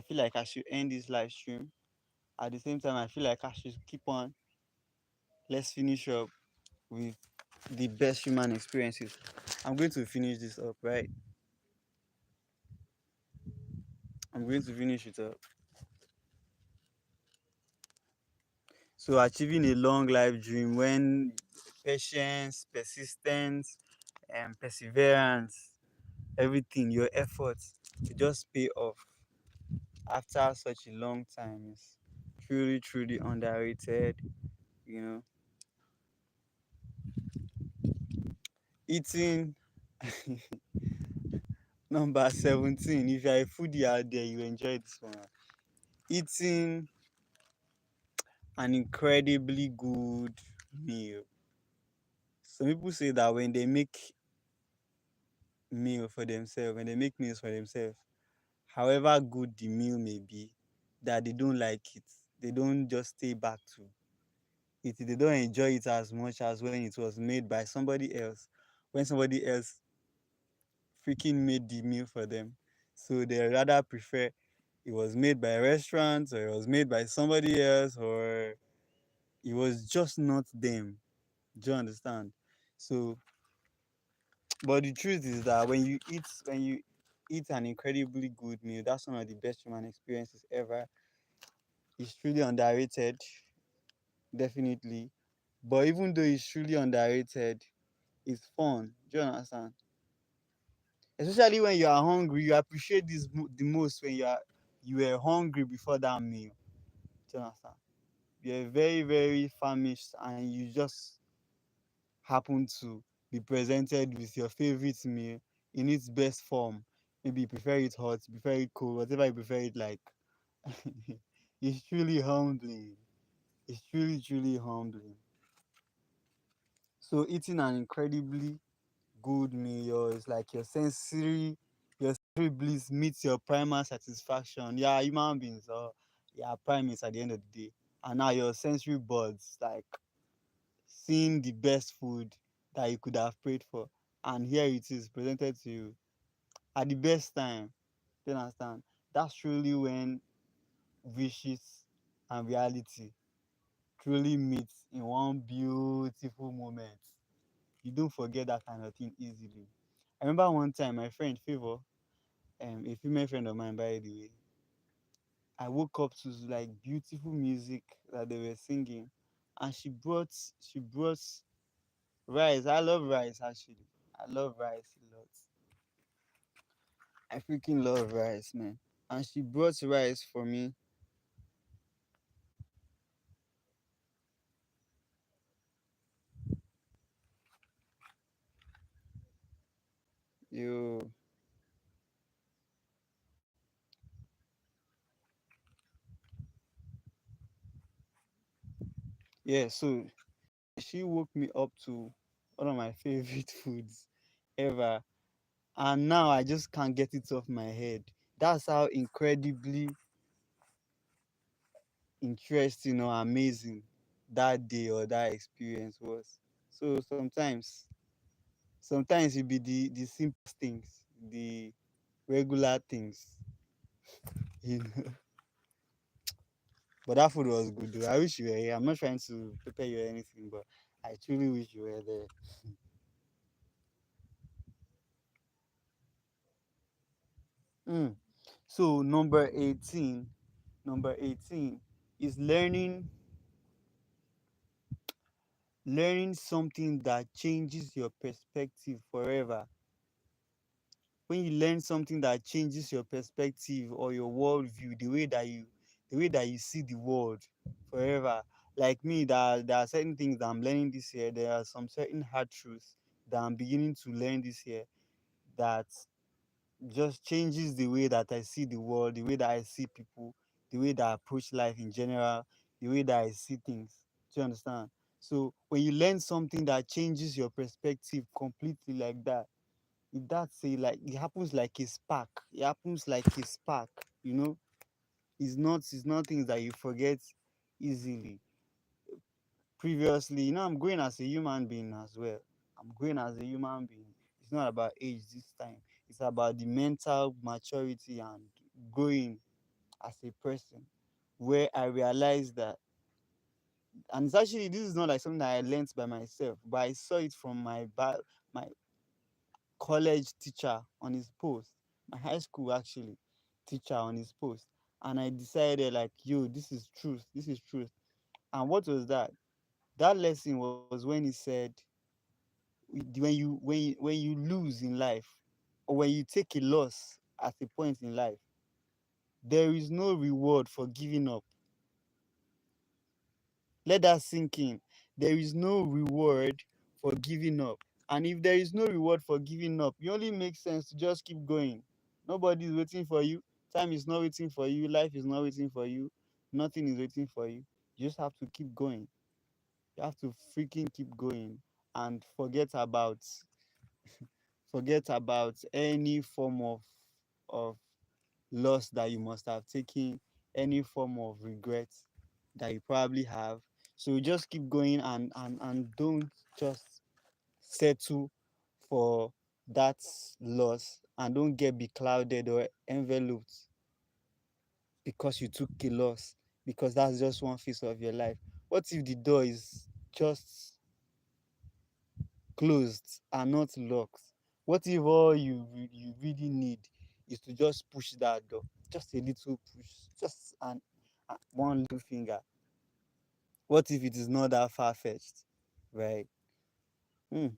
feel like I should end this live stream. At the same time, I feel like I should keep on. Let's finish up with the best human experiences. I'm going to finish this up, right? I'm going to finish it up. So achieving a long life dream when patience, persistence, and perseverance, everything, your efforts, to just pay off after such a long time is truly, truly underrated. You know, eating number 17. If you're a foodie out there, you enjoy this one. Eating an incredibly good meal. Some people say that when they make when they make meals for themselves, however good the meal may be, that they don't like it. They don't just stay back to it. They don't enjoy it as much as when it was made by somebody else. When somebody else freaking made the meal for them. So they rather prefer it was made by a restaurant, or it was made by somebody else, or it was just not them. Do you understand? So, but the truth is that when you eat an incredibly good meal, that's one of the best human experiences ever. It's truly underrated, definitely. But even though it's truly underrated, it's fun. Do you understand? Especially when you are hungry, you appreciate the most when you were hungry before that meal. Do you understand? You're very, very famished and you just happen to be presented with your favorite meal in its best form. Maybe you prefer it hot, you prefer it cold, whatever you prefer it like. It's truly humbling. It's truly, truly humbling. So eating an incredibly good meal is like your sensory bliss meets your primal satisfaction. Yeah, human beings or yeah, primates at the end of the day. And now your sensory buds like seeing the best food that you could have prayed for. And here it is presented to you at the best time. Do you understand? That's truly when wishes and reality truly meet in one beautiful moment. You don't forget that kind of thing easily. I remember one time my friend Favor, a female friend of mine by the way, I woke up to like beautiful music that they were singing, and she brought rice. I love rice actually. I love rice a lot. I freaking love rice, man. And she brought rice for me. You yeah, so she woke me up to one of my favorite foods ever. And now I just can't get it off my head. That's how incredibly interesting or amazing that day or that experience was. So sometimes it be the simple things, the regular things, you know. But that food was good though. I wish you were here. I'm not trying to prepare you or anything, but I truly wish you were there. Mm. So number 18 is learning something that changes your perspective forever. When you learn something that changes your perspective or your worldview, the way that you see the world forever. Like me, there are certain things that I'm learning this year. There are some certain hard truths that I'm beginning to learn this year that just changes the way that I see the world, the way that I see people, the way that I approach life in general, the way that I see things. Do you understand? So when you learn something that changes your perspective completely like that, that's a like it happens like a spark. It happens like a spark, you know. It's not things that you forget easily. Previously, I'm going as a human being as well. I'm going as a human being. It's not about age this time. It's about the mental maturity and growing as a person. Where I realized that And it's actually, this is not like something that I learned by myself, but I saw it from my college teacher on his post, my high school actually teacher on his post. And I decided like, yo, this is truth. This is truth. And what was that? That lesson was when he said, when you lose in life, or when you take a loss at a point in life, there is no reward for giving up. Let that sink in. There is no reward for giving up. And if there is no reward for giving up, it only makes sense to just keep going. Nobody is waiting for you. Time is not waiting for you. Life is not waiting for you. Nothing is waiting for you. You just have to keep going. You have to freaking keep going and forget about any form of loss that you must have taken, any form of regret that you probably have. So just keep going, and don't just settle for that loss, and don't get beclouded or enveloped because you took a loss, because that's just one phase of your life. What if the door is just closed and not locked? What if all you really need is to just push that door, just a little push, just one little finger? What if it is not that far fetched, right? Hmm.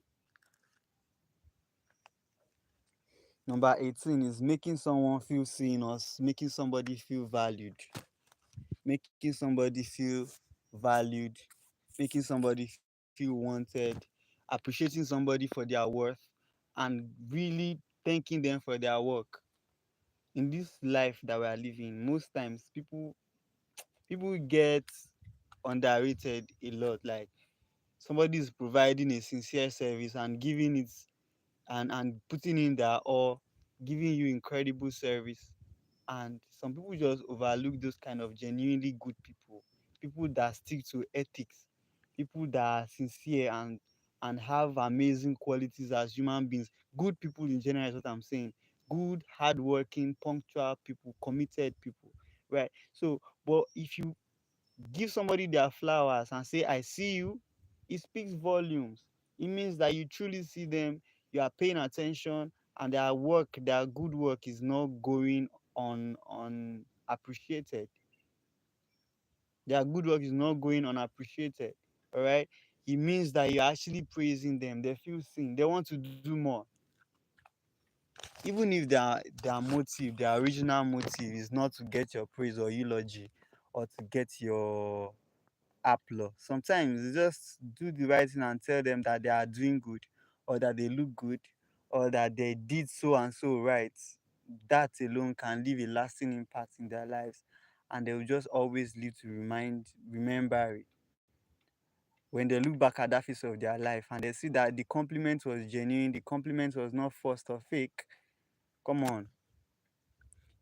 Number 18 is making someone feel seen, or making somebody feel valued. Making somebody feel valued, making somebody feel wanted, appreciating somebody for their worth, and really thanking them for their work. In this life that we are living, most times people get underrated a lot. Like, somebody is providing a sincere service and giving it, and putting in their all, giving you incredible service. And some people just overlook those kind of genuinely good people, people that stick to ethics, people that are sincere, and have amazing qualities as human beings. Good people in general is what I'm saying. Good, hardworking, punctual people, committed people, right? So, but if you give somebody their flowers and say, I see you, it speaks volumes. It means that you truly see them, you are paying attention, and their work, their good work, is not going unappreciated. Their good work is not going unappreciated. All right. It means that you're actually praising them. They feel seen. They want to do more. Even if their motive, their original motive, is not to get your praise or eulogy, or to get your applause. Sometimes you just do the right thing and tell them that they are doing good, or that they look good, or that they did so and so right. That alone can leave a lasting impact in their lives, and they will just always live to remember it. When they look back at that phase of their life and they see that the compliment was genuine, the compliment was not forced or fake. Come on,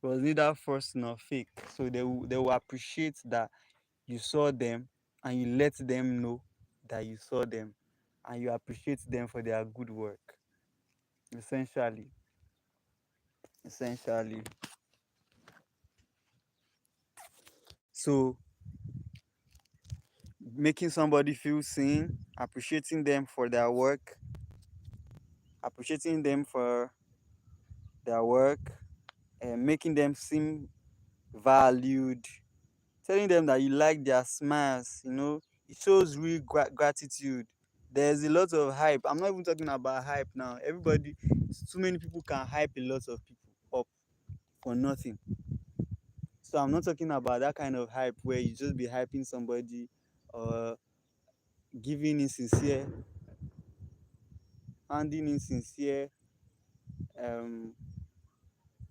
it was neither forced nor fake. So they will appreciate that you saw them, and you let them know that you saw them, and you appreciate them for their good work. Essentially essentially so, making somebody feel seen, appreciating them for their work, appreciating them for their work and making them seem valued, telling them that you like their smiles, it shows real gratitude. There's a lot of hype. I'm not even talking about hype now. Too many people can hype a lot of people up for nothing. So I'm not talking about that kind of hype where you just be hyping somebody, or giving insincere, handing insincere.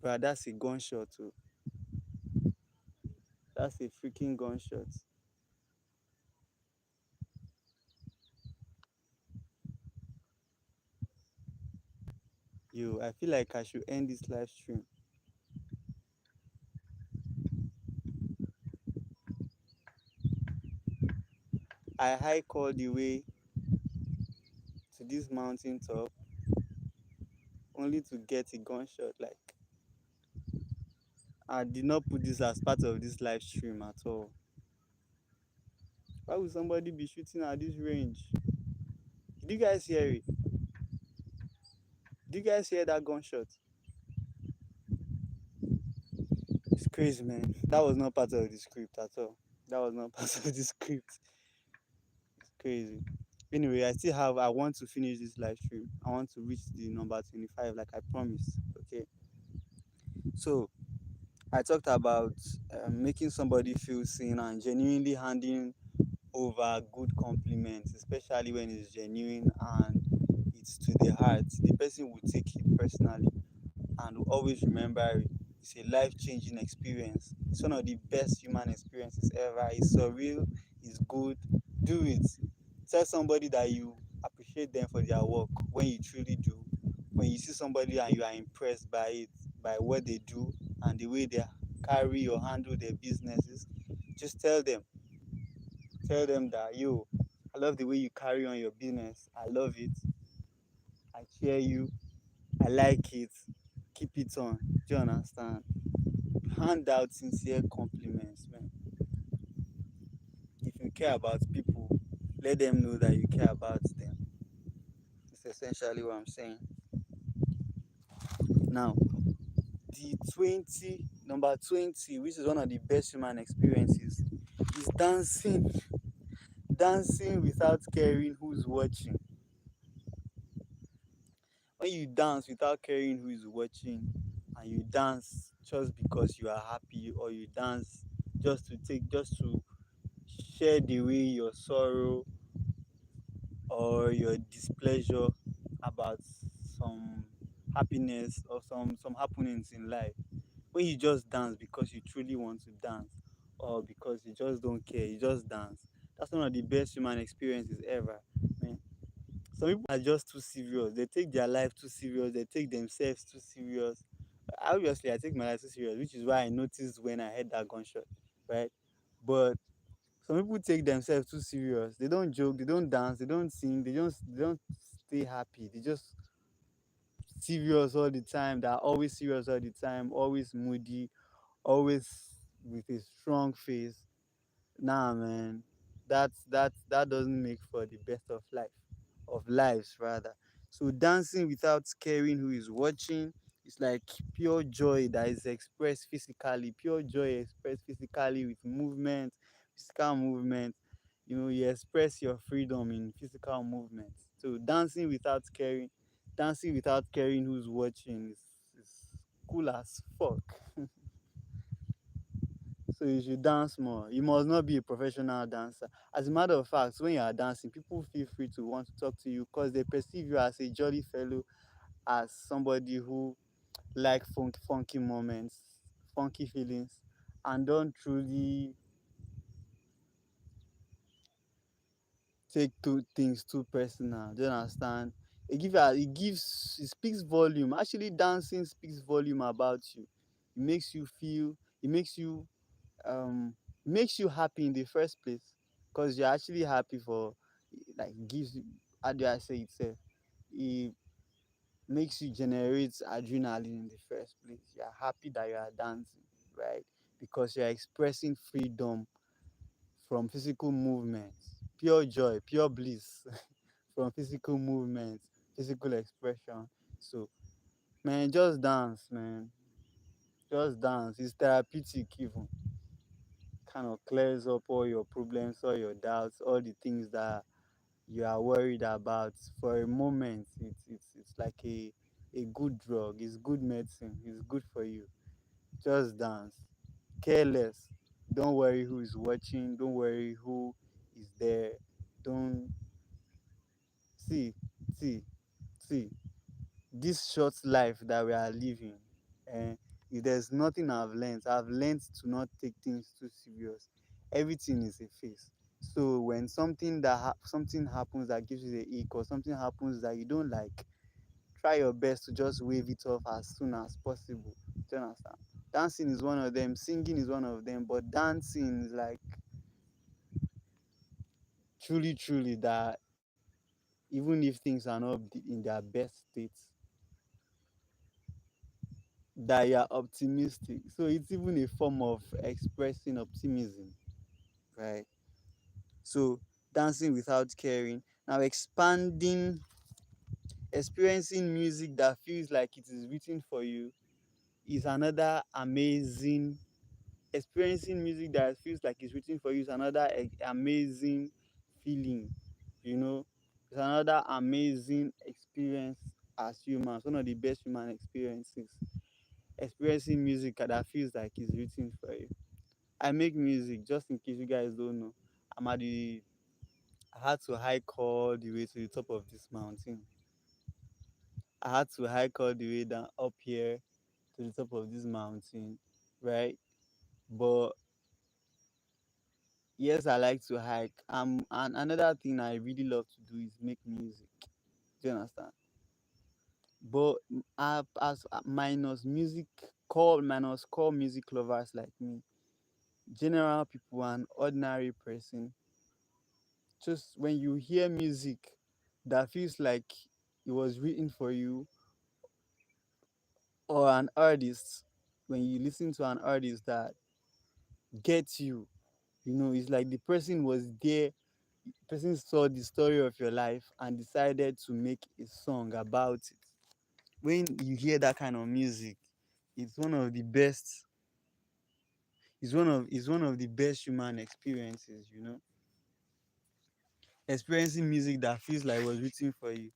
But that's a gunshot too. That's a freaking gunshot. I feel like I should end this live stream. I hike all the way to this mountain top only to get a gunshot. Like, I did not put this as part of this live stream at all. Why would somebody be shooting at this range? Did you guys hear it? Did you guys hear that gunshot? It's crazy, man. That was not part of the script at all. That was not part of the script. It's crazy. Anyway, I want to finish this live stream. I want to reach the number 25 like I promised. Okay. So, I talked about making somebody feel seen and genuinely handing over good compliments, especially when it's genuine and it's to the heart. The person will take it personally and will always remember it. It's a life changing experience. It's one of the best human experiences ever. It's surreal, it's good. Do it. Tell somebody that you appreciate them for their work when you truly do. When you see somebody and you are impressed by it, by what they do and the way they carry or handle their businesses, just tell them. Tell them that you, I love the way you carry on your business. I love it. I cheer you. I like it. Keep it on. Do you understand? Hand out sincere compliments, man. If you care about people, let them know that you care about them. It's essentially what I'm saying. Now, the 20, number 20, which is one of the best human experiences, is dancing. Dancing without caring who's watching. When you dance without caring who is watching, and you dance just because you are happy, or you dance just to share the way your sorrow or your displeasure about some happiness or some happenings in life. When you just dance because you truly want to dance, or because you just don't care, you just dance. That's one of the best human experiences ever, man. Some people are just too serious. They take their life too serious. They take themselves too serious. Obviously, I take my life too serious, which is why I noticed when I heard that gunshot, right? But some people take themselves too serious. They don't joke. They don't dance. They don't sing. They don't stay happy. They just serious all the time. They're always serious all the time. Always moody. Always with a strong face. Nah, man, that doesn't make for the best of life, of lives rather. So dancing without caring who is watching is like pure joy that is expressed physically. Pure joy expressed physically with movement, physical movement. You know, you express your freedom in physical movement. So dancing without caring who's watching is cool as fuck. So you should dance more. You must not be a professional dancer. As a matter of fact, when you are dancing, people feel free to want to talk to you because they perceive you as a jolly fellow, as somebody who like funky moments, funky feelings, and don't truly take things too personal. Do you understand? It speaks volume. Actually, dancing speaks volume about you. It makes you feel. It um makes you happy in the first place because you're actually happy for, like, gives you, how do I say it sef? It makes you generate adrenaline in the first place. You're happy that you are dancing, right? Because you're expressing freedom from physical movements, pure joy, pure bliss from physical movements, physical expression. So, man, just dance, man. Just dance. It's therapeutic even. Kind of clears up all your problems, all your doubts, all the things that you are worried about. For a moment, it's like a good drug. It's good medicine. It's good for you. Just dance. Careless. Don't worry who is watching. Don't worry who is there. Don't see, see, see. This short life that we are living, eh, if there's nothing I've learned to not take things too serious. Everything is a phase. So when something happens that gives you the ick, or something happens that you don't like, try your best to just wave it off as soon as possible. Do you understand? Dancing is one of them, singing is one of them, but dancing is like truly, truly that even if things are not in their best state, that you are optimistic. So it's even a form of expressing optimism, right? So dancing without caring. Now expanding, experiencing music that feels like it is written for you is another amazing. Experiencing music that feels like it's written for you is another amazing feeling. You know, it's another amazing experience as humans. One of the best human experiences. Experiencing music that feels like it's written for you. I make music, just in case you guys don't know. I'm at the I had to hike all the way to the top of this mountain. I had to hike all the way down up here to the top of this mountain, right? But yes, I like to hike. And another thing I really love to do is make music. Do you understand? But as minus music, call minus core music lovers like me, general people and ordinary person, just when you hear music that feels like it was written for you, or an artist, when you listen to an artist that gets you, you know, it's like the person was there, person saw the story of your life and decided to make a song about it. When you hear that kind of music, it's one of the best, it's one of the best human experiences, you know. Experiencing music that feels like it was written for you.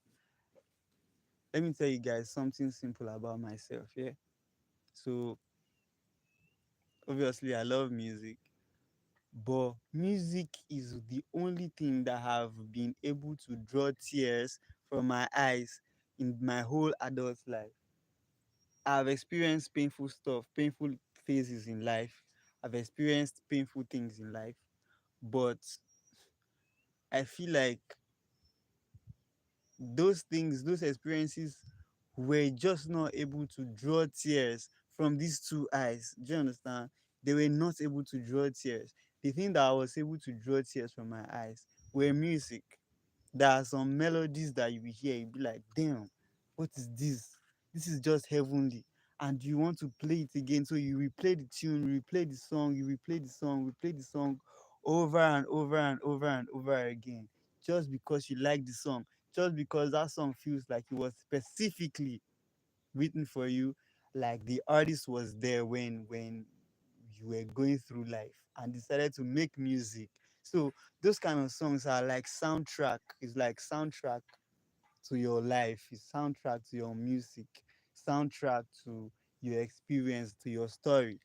Let me tell you guys something simple about myself, yeah. So obviously I love music, but music is the only thing that have been able to draw tears from my eyes in my whole adult life. I've experienced painful stuff, painful phases in life. I've experienced painful things in life, but I feel like those things, those experiences were just not able to draw tears from these two eyes. Do you understand? They were not able to draw tears. The thing that I was able to draw tears from my eyes were music. There are some melodies that you will hear, you'll be like, damn, what is this? This is just heavenly. And you want to play it again. So you replay the tune, replay the song, you replay the song, replay the song over and over and over and over again. Just because you like the song, just because that song feels like it was specifically written for you, like the artist was there when you were going through life and decided to make music. So those kind of songs are like soundtrack. It's like soundtrack to your life. It's soundtrack to your music. Soundtrack to your experience, to your story.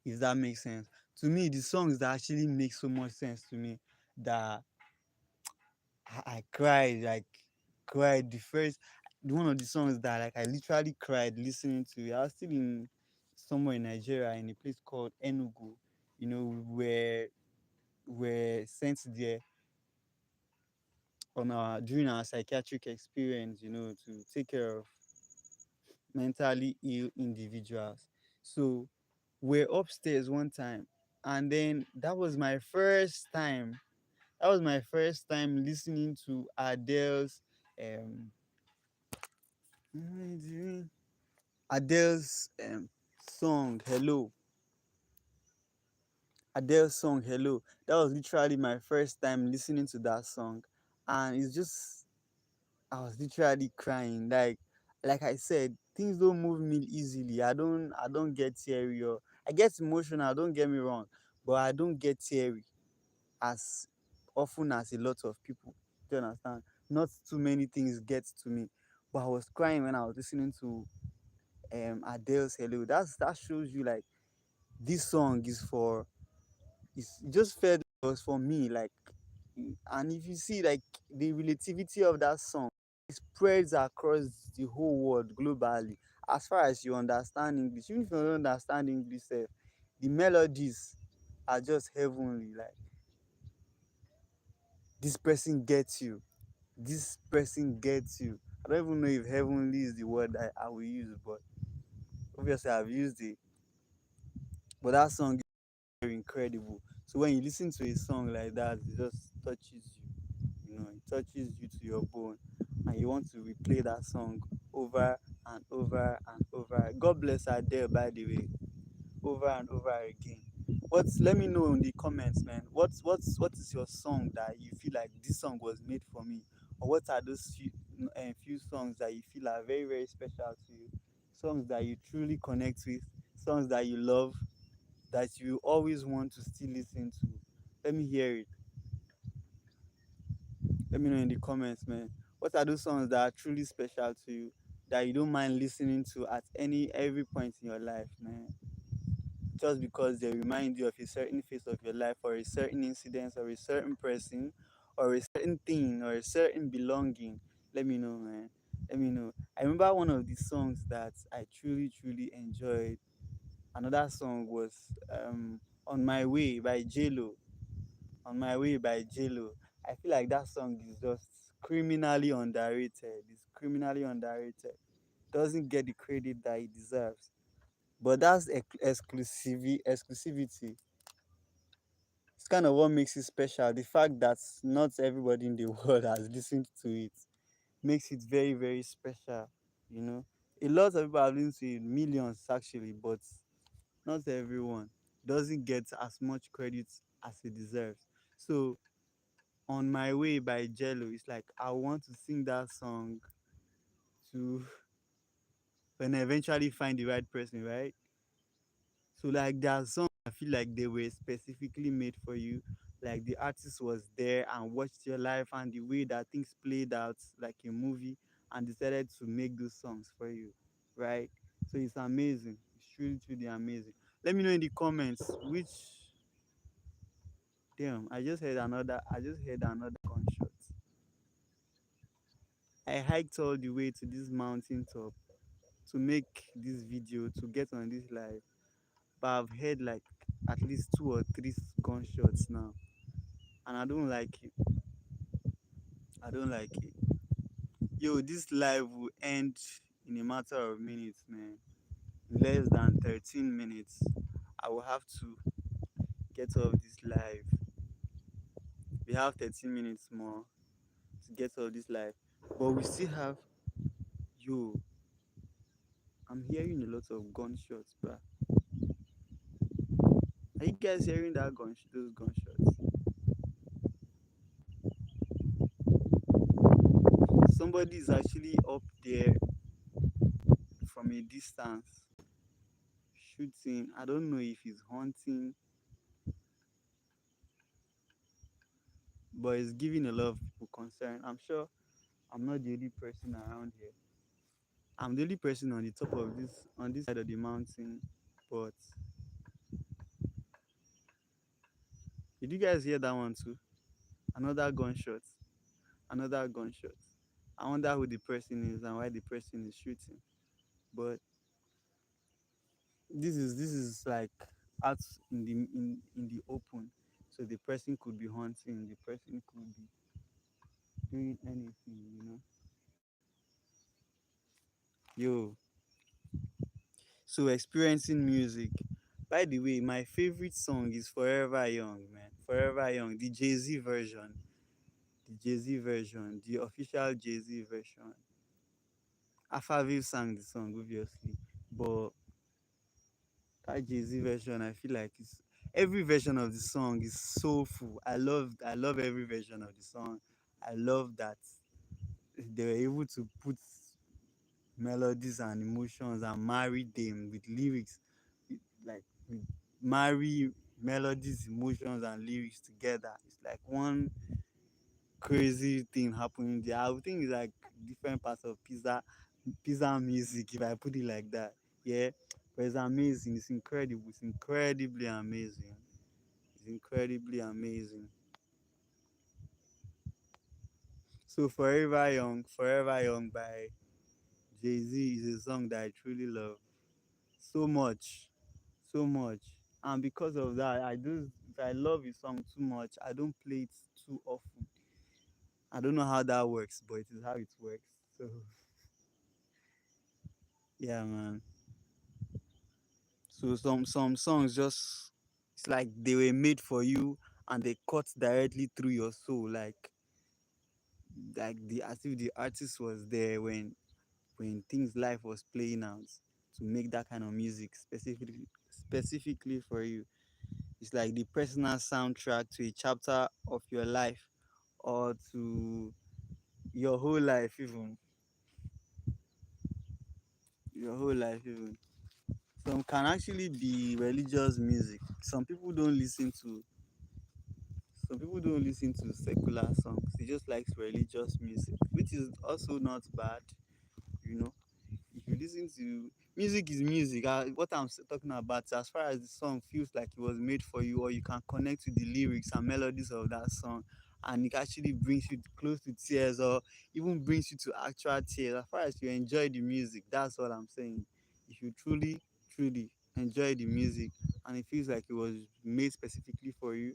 If that makes sense. To me, the songs that actually make so much sense to me that I cried, like cried the first one of the songs that like I literally cried listening to it. I was still in somewhere in Nigeria in a place called Enugu. You know, where were sent there on our during our psychiatric experience, you know, to take care of mentally ill individuals. So we're upstairs one time, and then that was my first time. That was my first time listening to Adele's um Adele's song Hello. Adele's song Hello. That was literally my first time listening to that song. And it's just I was literally crying. Like I said, things don't move me easily. I don't get teary or I get emotional, don't get me wrong, but I don't get teary as often as a lot of people. Do you understand? Not too many things get to me. But I was crying when I was listening to Adele's Hello. That shows you like this song is for it just felt it was for me, like and if you see like the relativity of that song, it spreads across the whole world globally. As far as you understand English, even if you don't understand English sef, the melodies are just heavenly. Like this person gets you, this person gets you. I don't even know if heavenly is the word I will use, but obviously I've used it. But that song is very incredible. So when you listen to a song like that, it just touches you. You know, it touches you to your bone, and you want to replay that song over and over and over. God bless Adele, by the way, over and over again. What's Let me know in the comments, man. What is your song that you feel like this song was made for me, or what are those few songs that you feel are very very special to you, songs that you truly connect with, songs that you love, that you always want to still listen to. Let me hear it. Let me know in the comments, man. What are those songs that are truly special to you, that you don't mind listening to at every point in your life, man? Just because they remind you of a certain phase of your life, or a certain incident, or a certain person, or a certain thing, or a certain belonging. Let me know, man. Let me know. I remember one of the songs that I truly, truly enjoyed. Another song was On My Way by JLo. On My Way by JLo. I feel like that song is just criminally underrated. It's criminally underrated. Doesn't get the credit that it deserves. But that's exclusivity. It's kind of what makes it special. The fact that not everybody in the world has listened to it makes it very, very special. You know, a lot of people have listened to it, millions actually, but not everyone doesn't get as much credit as it deserves. So, On My Way by Jello, it's like I want to sing that song to when I eventually find the right person, right? So like there are songs I feel like they were specifically made for you. Like the artist was there and watched your life and the way that things played out like a movie, and decided to make those songs for you. Right? So it's amazing. It's truly, truly amazing. Let me know in the comments which damn, I just heard another gunshot. I hiked all the way to this mountain top to make this video, to get on this live. But I've heard like at least two or three gunshots now, and I don't like it. I don't like it. Yo, this live will end in a matter of minutes, man. In less than 13 minutes, I will have to get off this live. We have 13 minutes more to get off this live, but we still have. Yo, I'm hearing a lot of gunshots, bruh. Are you guys hearing those gunshots? Somebody is actually up there from a distance shooting. I don't know if he's hunting, but it's giving a lot of people concern. I'm sure I'm not the only person around here. I'm the only person on the top of on this side of the mountain. But did you guys hear that one too? Another gunshot. Another gunshot. I wonder who the person is and why the person is shooting. But this is like out in the open. So the person could be hunting, the person could be doing anything, you know. Yo, so experiencing music. By the way, my favorite song is Forever Young, man. Forever Young, the Jay-Z version. The Jay-Z version, the official Jay-Z version. Afaville sang the song, obviously. But that Jay-Z version, I feel like it's every version of the song is soulful. I love every version of the song. I love that they were able to put melodies and emotions and marry them with lyrics, like with marry melodies, emotions, and lyrics together. It's like one crazy thing happening there. I would think it's like different parts of pizza music, if I put it like that. Yeah, but it's amazing. It's incredible. It's incredibly amazing. It's incredibly amazing. So Forever Young by Jay Z is a song that I truly love so much, so much. And because of that, if I love a song too much, I don't play it too often. I don't know how that works, but it is how it works. So yeah, man. So some songs just, it's like they were made for you and they cut directly through your soul, like the as if the artist was there when things life was playing out to make that kind of music specifically for you. It's like the personal soundtrack to a chapter of your life or to your whole life even. Your whole life even. Some can actually be religious music. Some people don't listen to secular songs. They just like religious music, which is also not bad, you know. If you listen to music is music. What talking about is as far as the song feels like it was made for you, or you can connect with the lyrics and melodies of that song, and it actually brings you close to tears, or even brings you to actual tears. As far as you enjoy the music, that's all I'm saying. If you truly enjoy the music and it feels like it was made specifically for you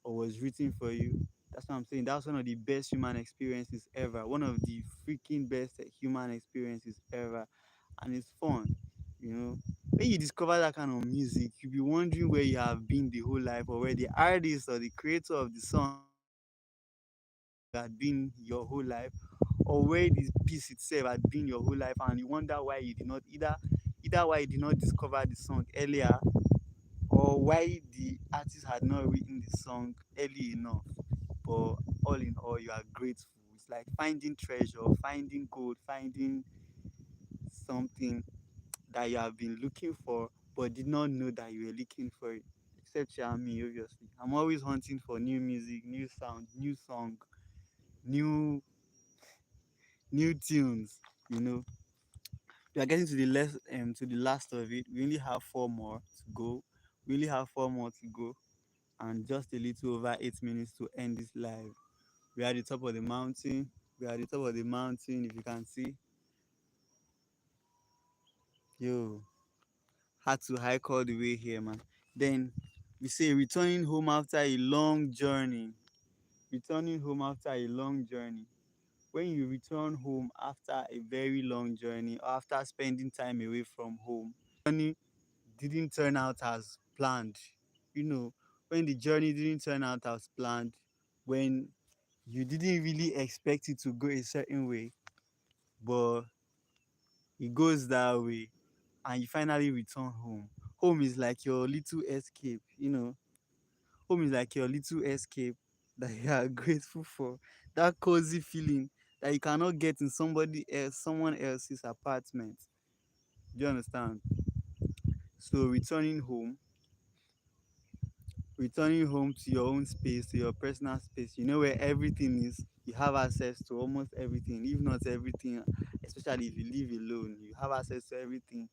or was written for you, that's what I'm saying. That's one of the best human experiences ever. One of the freaking best human experiences ever. And it's fun, you know. When you discover that kind of music, you'll be wondering where you have been the whole life, or where the artist or the creator of the song had been your whole life, or where the piece itself had been your whole life, and you wonder why you did not either why you did not discover the song earlier, or why the artist had not written the song early enough. But all in all, you are grateful. It's like finding treasure, finding gold, finding something that you have been looking for but did not know that you were looking for it. Except you and me, obviously. I'm always hunting for new music, new sound, new song, new new tunes. You know, we are getting to the last of it. We only have four more to go. We only have four more to go, and just a little over 8 minutes to end this live. We are at the top of the mountain. We are at the top of the mountain. If you can see, yo, had to hike all the way here, man. Then we say returning home after a long journey. Returning home after a long journey. When you return home after a very long journey, or after spending time away from home, journey didn't turn out as planned. You know, when the journey didn't turn out as planned, when you didn't really expect it to go a certain way, but it goes that way, and you finally return home. Home is like your little escape, you know. Home is like your little escape that you are grateful for. That cozy feeling that you cannot get in someone else's apartment. Do you understand? So returning home to your own space, to your personal space, you know where everything is. You have access to almost everything, if not everything, especially if you live alone. You have access to everything.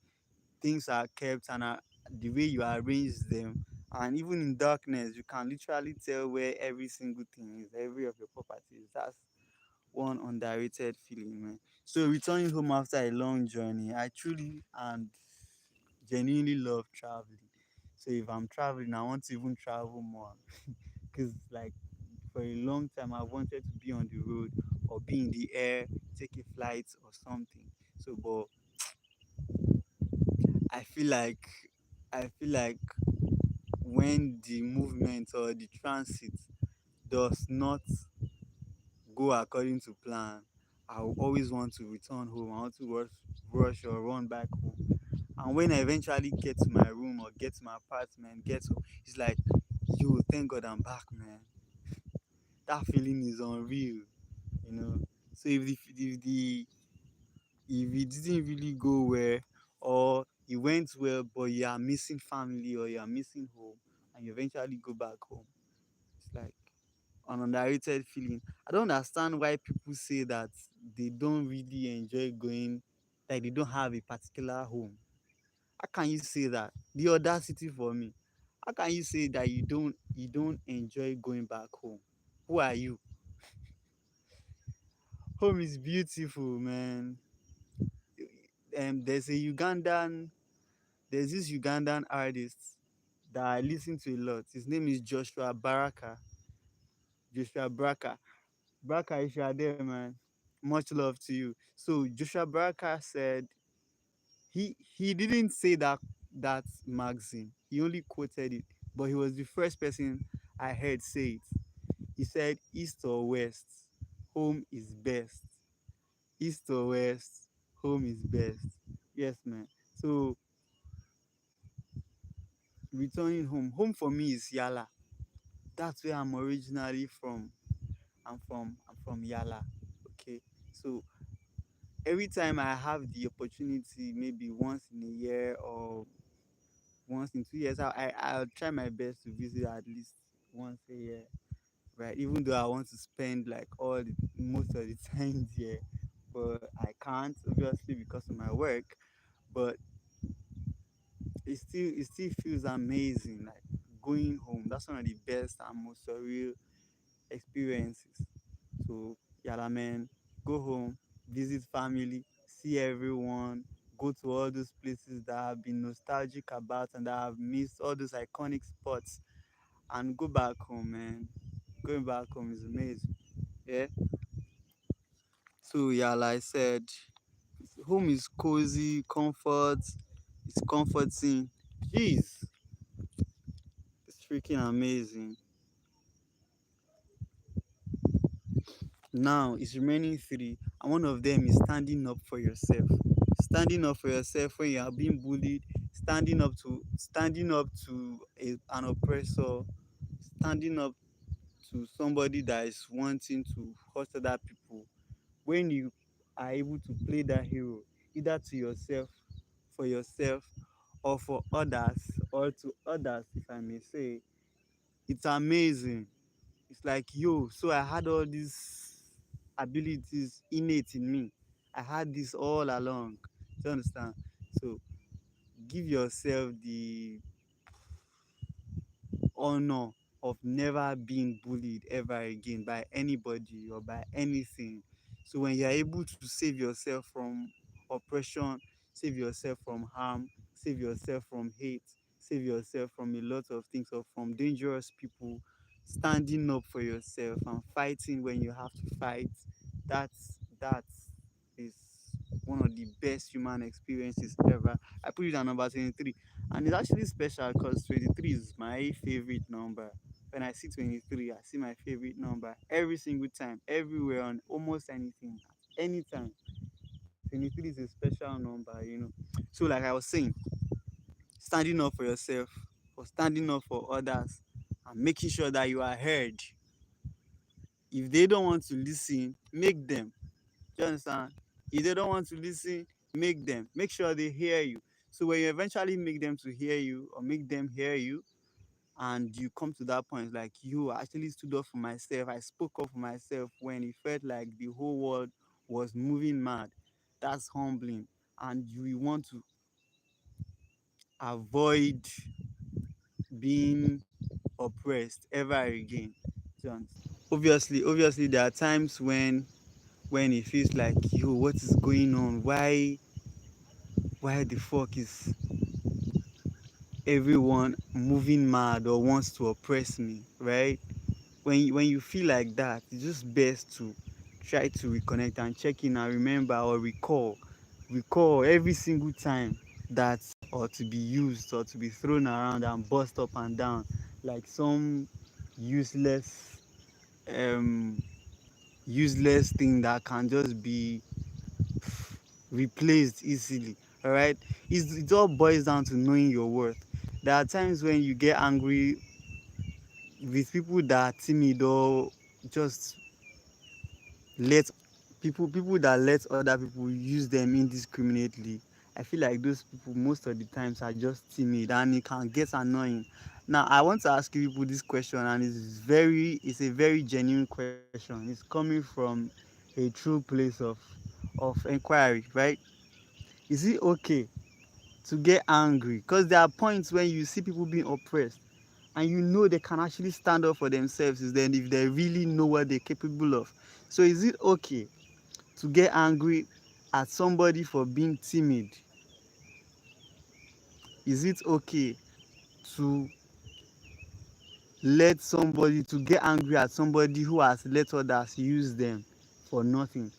Things are kept and are the way you arrange them. And even in darkness, you can literally tell where every single thing is, every of your properties. That's one underrated feeling, man. So returning home after a long journey, I truly and genuinely love traveling. So if I'm traveling, I want to even travel more. Because like for a long time I wanted to be on the road or be in the air, take a flight or something. So but I feel like I feel like when the movement or the transit does not go according to plan, I will always want to return home. I want to rush or run back home. And when I eventually get to my room or get to my apartment, it's like, yo, thank God I'm back, man. That feeling is unreal, you know. So if it didn't really go well, or it went well, but you are missing family or you are missing home, and you eventually go back home, it's like an underrated feeling. I don't understand why people say that they don't really enjoy going, like they don't have a particular home. How can you say that? The audacity for me. How can you say that you don't enjoy going back home? Who are you? Home is beautiful, man. There's a Ugandan, there's this Ugandan artist that I listen to a lot. His name is Joshua Baraka. Joshua Baraka. Baraka, if you are there, man, much love to you. So Joshua Baraka said he didn't say that magazine. He only quoted it, but he was the first person I heard say it. He said, "East or West, home is best. East or West, home is best." Yes, man. So returning home. Home for me is Yala. That's where I'm originally from. I'm from Yala. Okay. So every time I have the opportunity, maybe once in a year or once in 2 years, I'll try my best to visit at least once a year, right? Even though I want to spend like most of the time there, but I can't obviously because of my work. But it still feels amazing, like going home. That's one of the best and most surreal experiences. So Yala man, go home, visit family, see everyone, go to all those places that I've been nostalgic about and that I've missed, all those iconic spots, and go back home, man. Going back home is amazing. Yeah. So yeah, like I said, home is cozy, comfort, it's comforting. Jeez, it's freaking amazing. Now it's remaining three, and one of them is standing up for yourself. Standing up for yourself when you are being bullied, standing up to an oppressor, standing up to somebody that is wanting to hurt other people. When you are able to play that hero, either to yourself, for yourself, or for others, or to others, if I may say, it's amazing. It's like, yo, so I had all these abilities innate in me. I had this all along. Do you understand? So give yourself the honor of never being bullied ever again by anybody or by anything. So when you're able to save yourself from oppression, save yourself from harm, save yourself from hate, save yourself from a lot of things or from dangerous people, standing up for yourself and fighting when you have to fight, that is one of the best human experiences ever. I put it at number 23. And it's actually special because 23 is my favorite number. When I see 23, I see my favorite number every single time, everywhere, on almost anything, anytime. 23 is a special number. So, like I was saying, standing up for yourself or standing up for others and making sure that you are heard. If they don't want to listen, make them. Do you understand? If they don't want to listen, make them. Make sure they hear you. So when you eventually make them to hear you or make them hear you, and you come to that point like, you actually stood up for myself, I spoke up for myself when it felt like the whole world was moving mad. That's humbling, and you want to avoid being oppressed ever again. Obviously there are times when it feels like, yo, what is going on? Why the fuck is everyone moving mad or wants to oppress me, right? When you feel like that, it's just best to try to reconnect and check in and remember or recall every single time that or to be used or to be thrown around and bust up and down like some useless um useless thing that can just be replaced easily. All right, it all boils down to knowing your worth. There are times when you get angry with people that are timid or just let people that let other people use them indiscriminately. I feel like those people most of the times are just timid and it can get annoying. Now I want to ask you people this question, and it's a very genuine question. It's coming from a true place of inquiry, right? Is it okay to get angry? Because there are points when you see people being oppressed and you know they can actually stand up for themselves is then if they really know what they're capable of. So is it okay to get angry at somebody for being timid? Is it okay to get angry at somebody who has let others use them for nothing?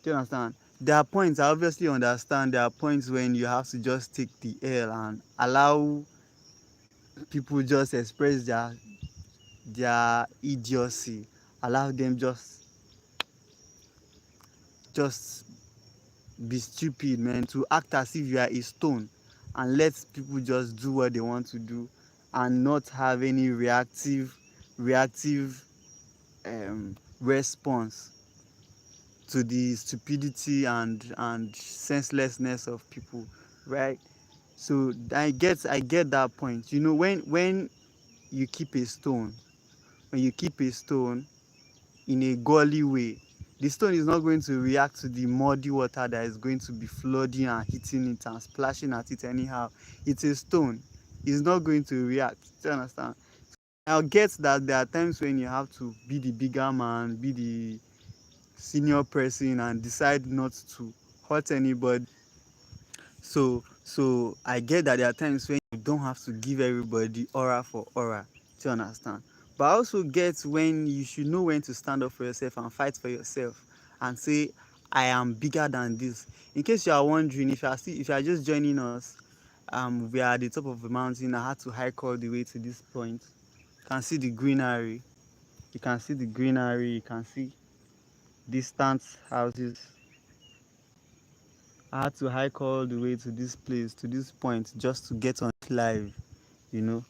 Do you understand? There are points, I obviously understand there are points when you have to just take the L and allow people just express their idiocy, allow them just be stupid, man, to act as if you are a stone and let people just do what they want to do and not have any reactive response to the stupidity and senselessness of people, right? So I get that point. You know, when you keep a stone, when you keep a stone in a gully way, the stone is not going to react to the muddy water that is going to be flooding and hitting it and splashing at it anyhow. It's a stone. It's not going to react. Do you understand? I'll get that there are times when you have to be the bigger man, be the senior person, and decide not to hurt anybody. So I get that there are times when you don't have to give everybody aura for aura. Do you understand? But I also get when you should know when to stand up for yourself and fight for yourself and say, I am bigger than this. In case you are wondering, if you are just joining us, we are at the top of the mountain. I had to hike all the way to this point. You can see the greenery. You can see the greenery. You can see distant houses. I had to hike all the way to this place, to this point, just to get on live. You know,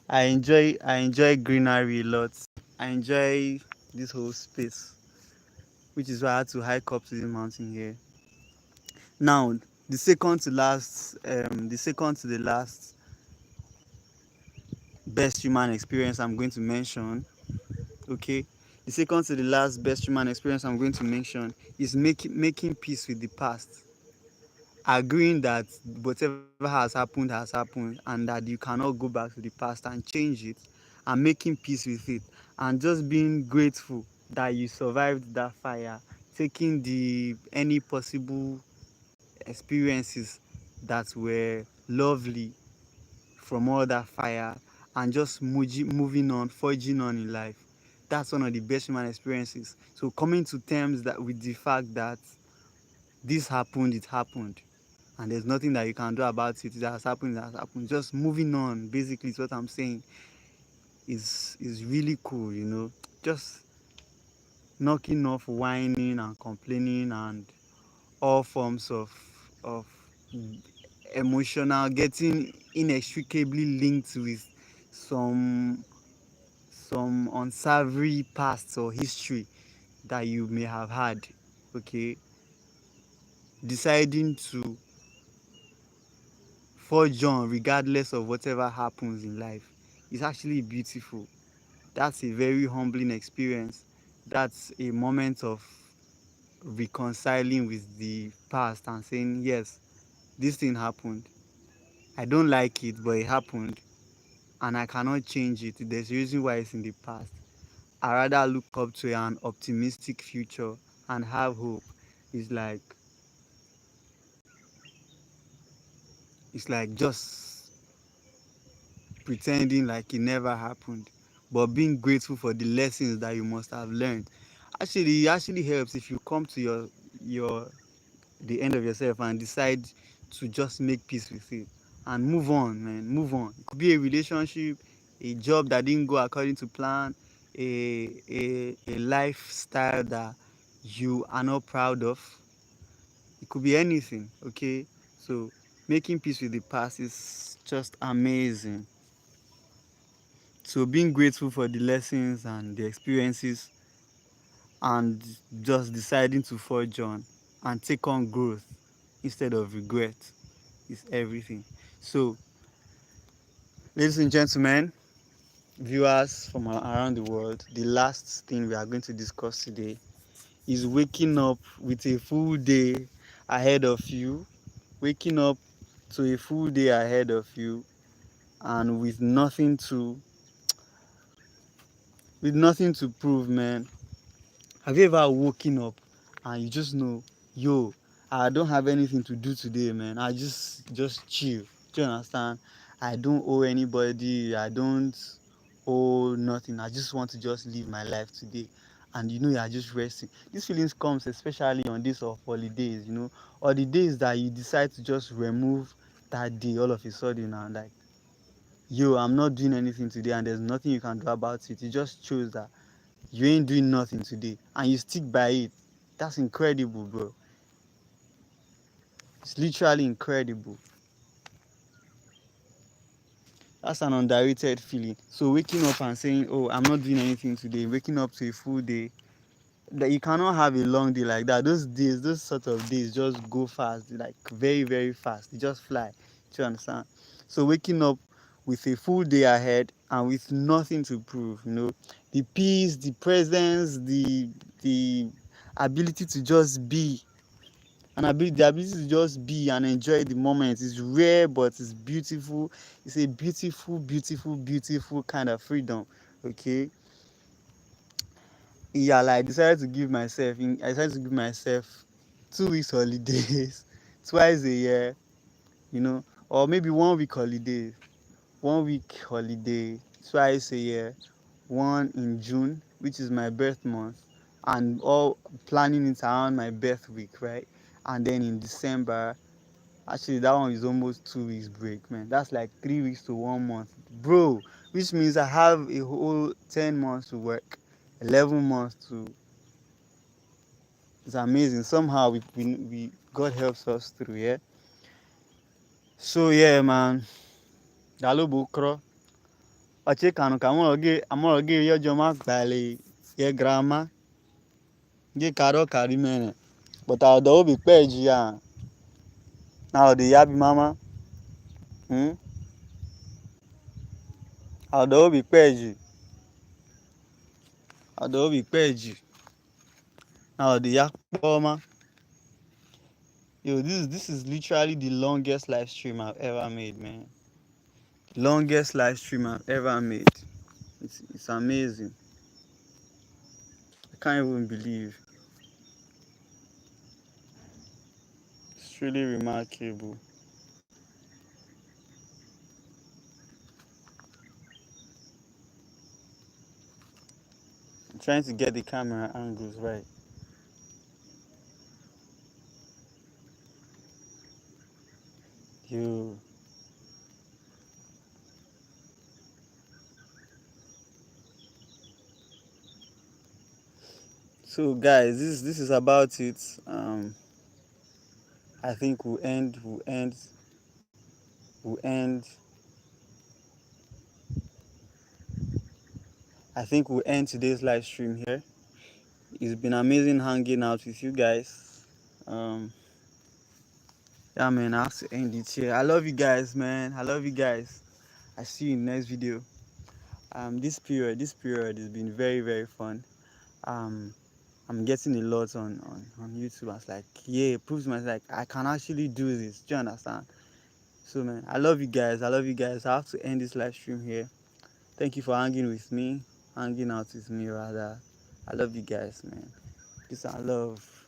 I enjoy greenery a lot. I enjoy this whole space, which is why I had to hike up to the mountain here. Now, the second to the last best human experience I'm going to mention. Okay, the second to the last best human experience I'm going to mention is making peace with the past, agreeing that whatever has happened and that you cannot go back to the past and change it, and making peace with it, and just being grateful that you survived that fire, taking the any possible experiences that were lovely from all that fire, and just moving on, forging on in life. That's one of the best human experiences. So coming to terms that with the fact that this happened, it happened, and there's nothing that you can do about it. It has happened, it has happened. Just moving on, basically, is what I'm saying. Is really cool, you know. Just knocking off whining and complaining and all forms of emotional, getting inextricably linked with some unsavory past or history that you may have had. Okay, deciding to forge on regardless of whatever happens in life is actually beautiful. That's a very humbling experience. That's a moment of reconciling with the past and saying, yes, this thing happened. I don't like it, but it happened, and I cannot change it. There's a reason why it's in the past. I rather look up to an optimistic future and have hope. It's like just pretending like it never happened, but being grateful for the lessons that you must have learned. Actually, it actually helps if you come to your the end of yourself and decide to just make peace with it and move on, man. Move on. It could be a relationship, a job that didn't go according to plan, a lifestyle that you are not proud of. It could be anything, okay? So making peace with the past is just amazing. So being grateful for the lessons and the experiences, and just deciding to forge on and take on growth instead of regret is everything. So, ladies and gentlemen, viewers from around the world, the last thing we are going to discuss today is waking up with a full day ahead of you, waking up to a full day ahead of you, and with nothing to prove, man. Have you ever woken up and you just know, yo, I don't have anything to do today, man. I just chill. Do you understand? I don't owe anybody. I don't owe nothing. I just want to just live my life today. And you know you are just resting. These feelings comes especially on days of holidays, you know, or the days that you decide to just remove that day all of a sudden and like, yo, I'm not doing anything today and there's nothing you can do about it. You just chose that you ain't doing nothing today and you stick by it. That's incredible, bro. It's literally incredible. That's an underrated feeling. So waking up and saying, "Oh, I'm not doing anything today," waking up to a full day, that you cannot have a long day like that. Those days, those sort of days just go fast, like very, very fast. They just fly. Do you understand? So waking up with a full day ahead and with nothing to prove, the peace, the presence, the ability to just be, the ability to just be and enjoy the moment is rare, but it's beautiful. It's a beautiful, beautiful, beautiful kind of freedom. Okay. Yeah, like I decided to give myself 2 weeks holidays, twice a year, or maybe 1 week holiday, 1 week holiday, twice a year, one in June, which is my birth month, and all planning it around my birth week, right? And then in December, actually that one is almost 2 weeks break, man. That's like 3 weeks to 1 month, bro. Which means I have a whole 10 months to work, 11 months to. It's amazing. Somehow we God helps us through, yeah. So yeah, man. Dalo bukro. Oche kanu amoroge yojo ma gbale ye grandma. Ge karo kari mene. But I do be peji ya. Now the yabi mama. Hmm. I do be peji. I do be peji. Now the yak ma. Yo, this is literally the longest live stream I've ever made, man. Longest live stream I've ever made. It's amazing. I can't even believe. It's really remarkable. I'm trying to get the camera angles right. You. So guys, this is about it. I think we'll end. I think we'll end today's live stream here. It's been amazing hanging out with you guys. Yeah, man, I have to end it here. I love you guys, man. I love you guys. I see you in the next video. This period has been very, very fun. Um, I'm getting a lot on YouTube. I was like, yeah, it proves myself like I can actually do this. Do you understand? So man, I love you guys. I love you guys. I have to end this live stream here. Thank you for hanging with me, hanging out with me rather. I love you guys, man. Peace and love.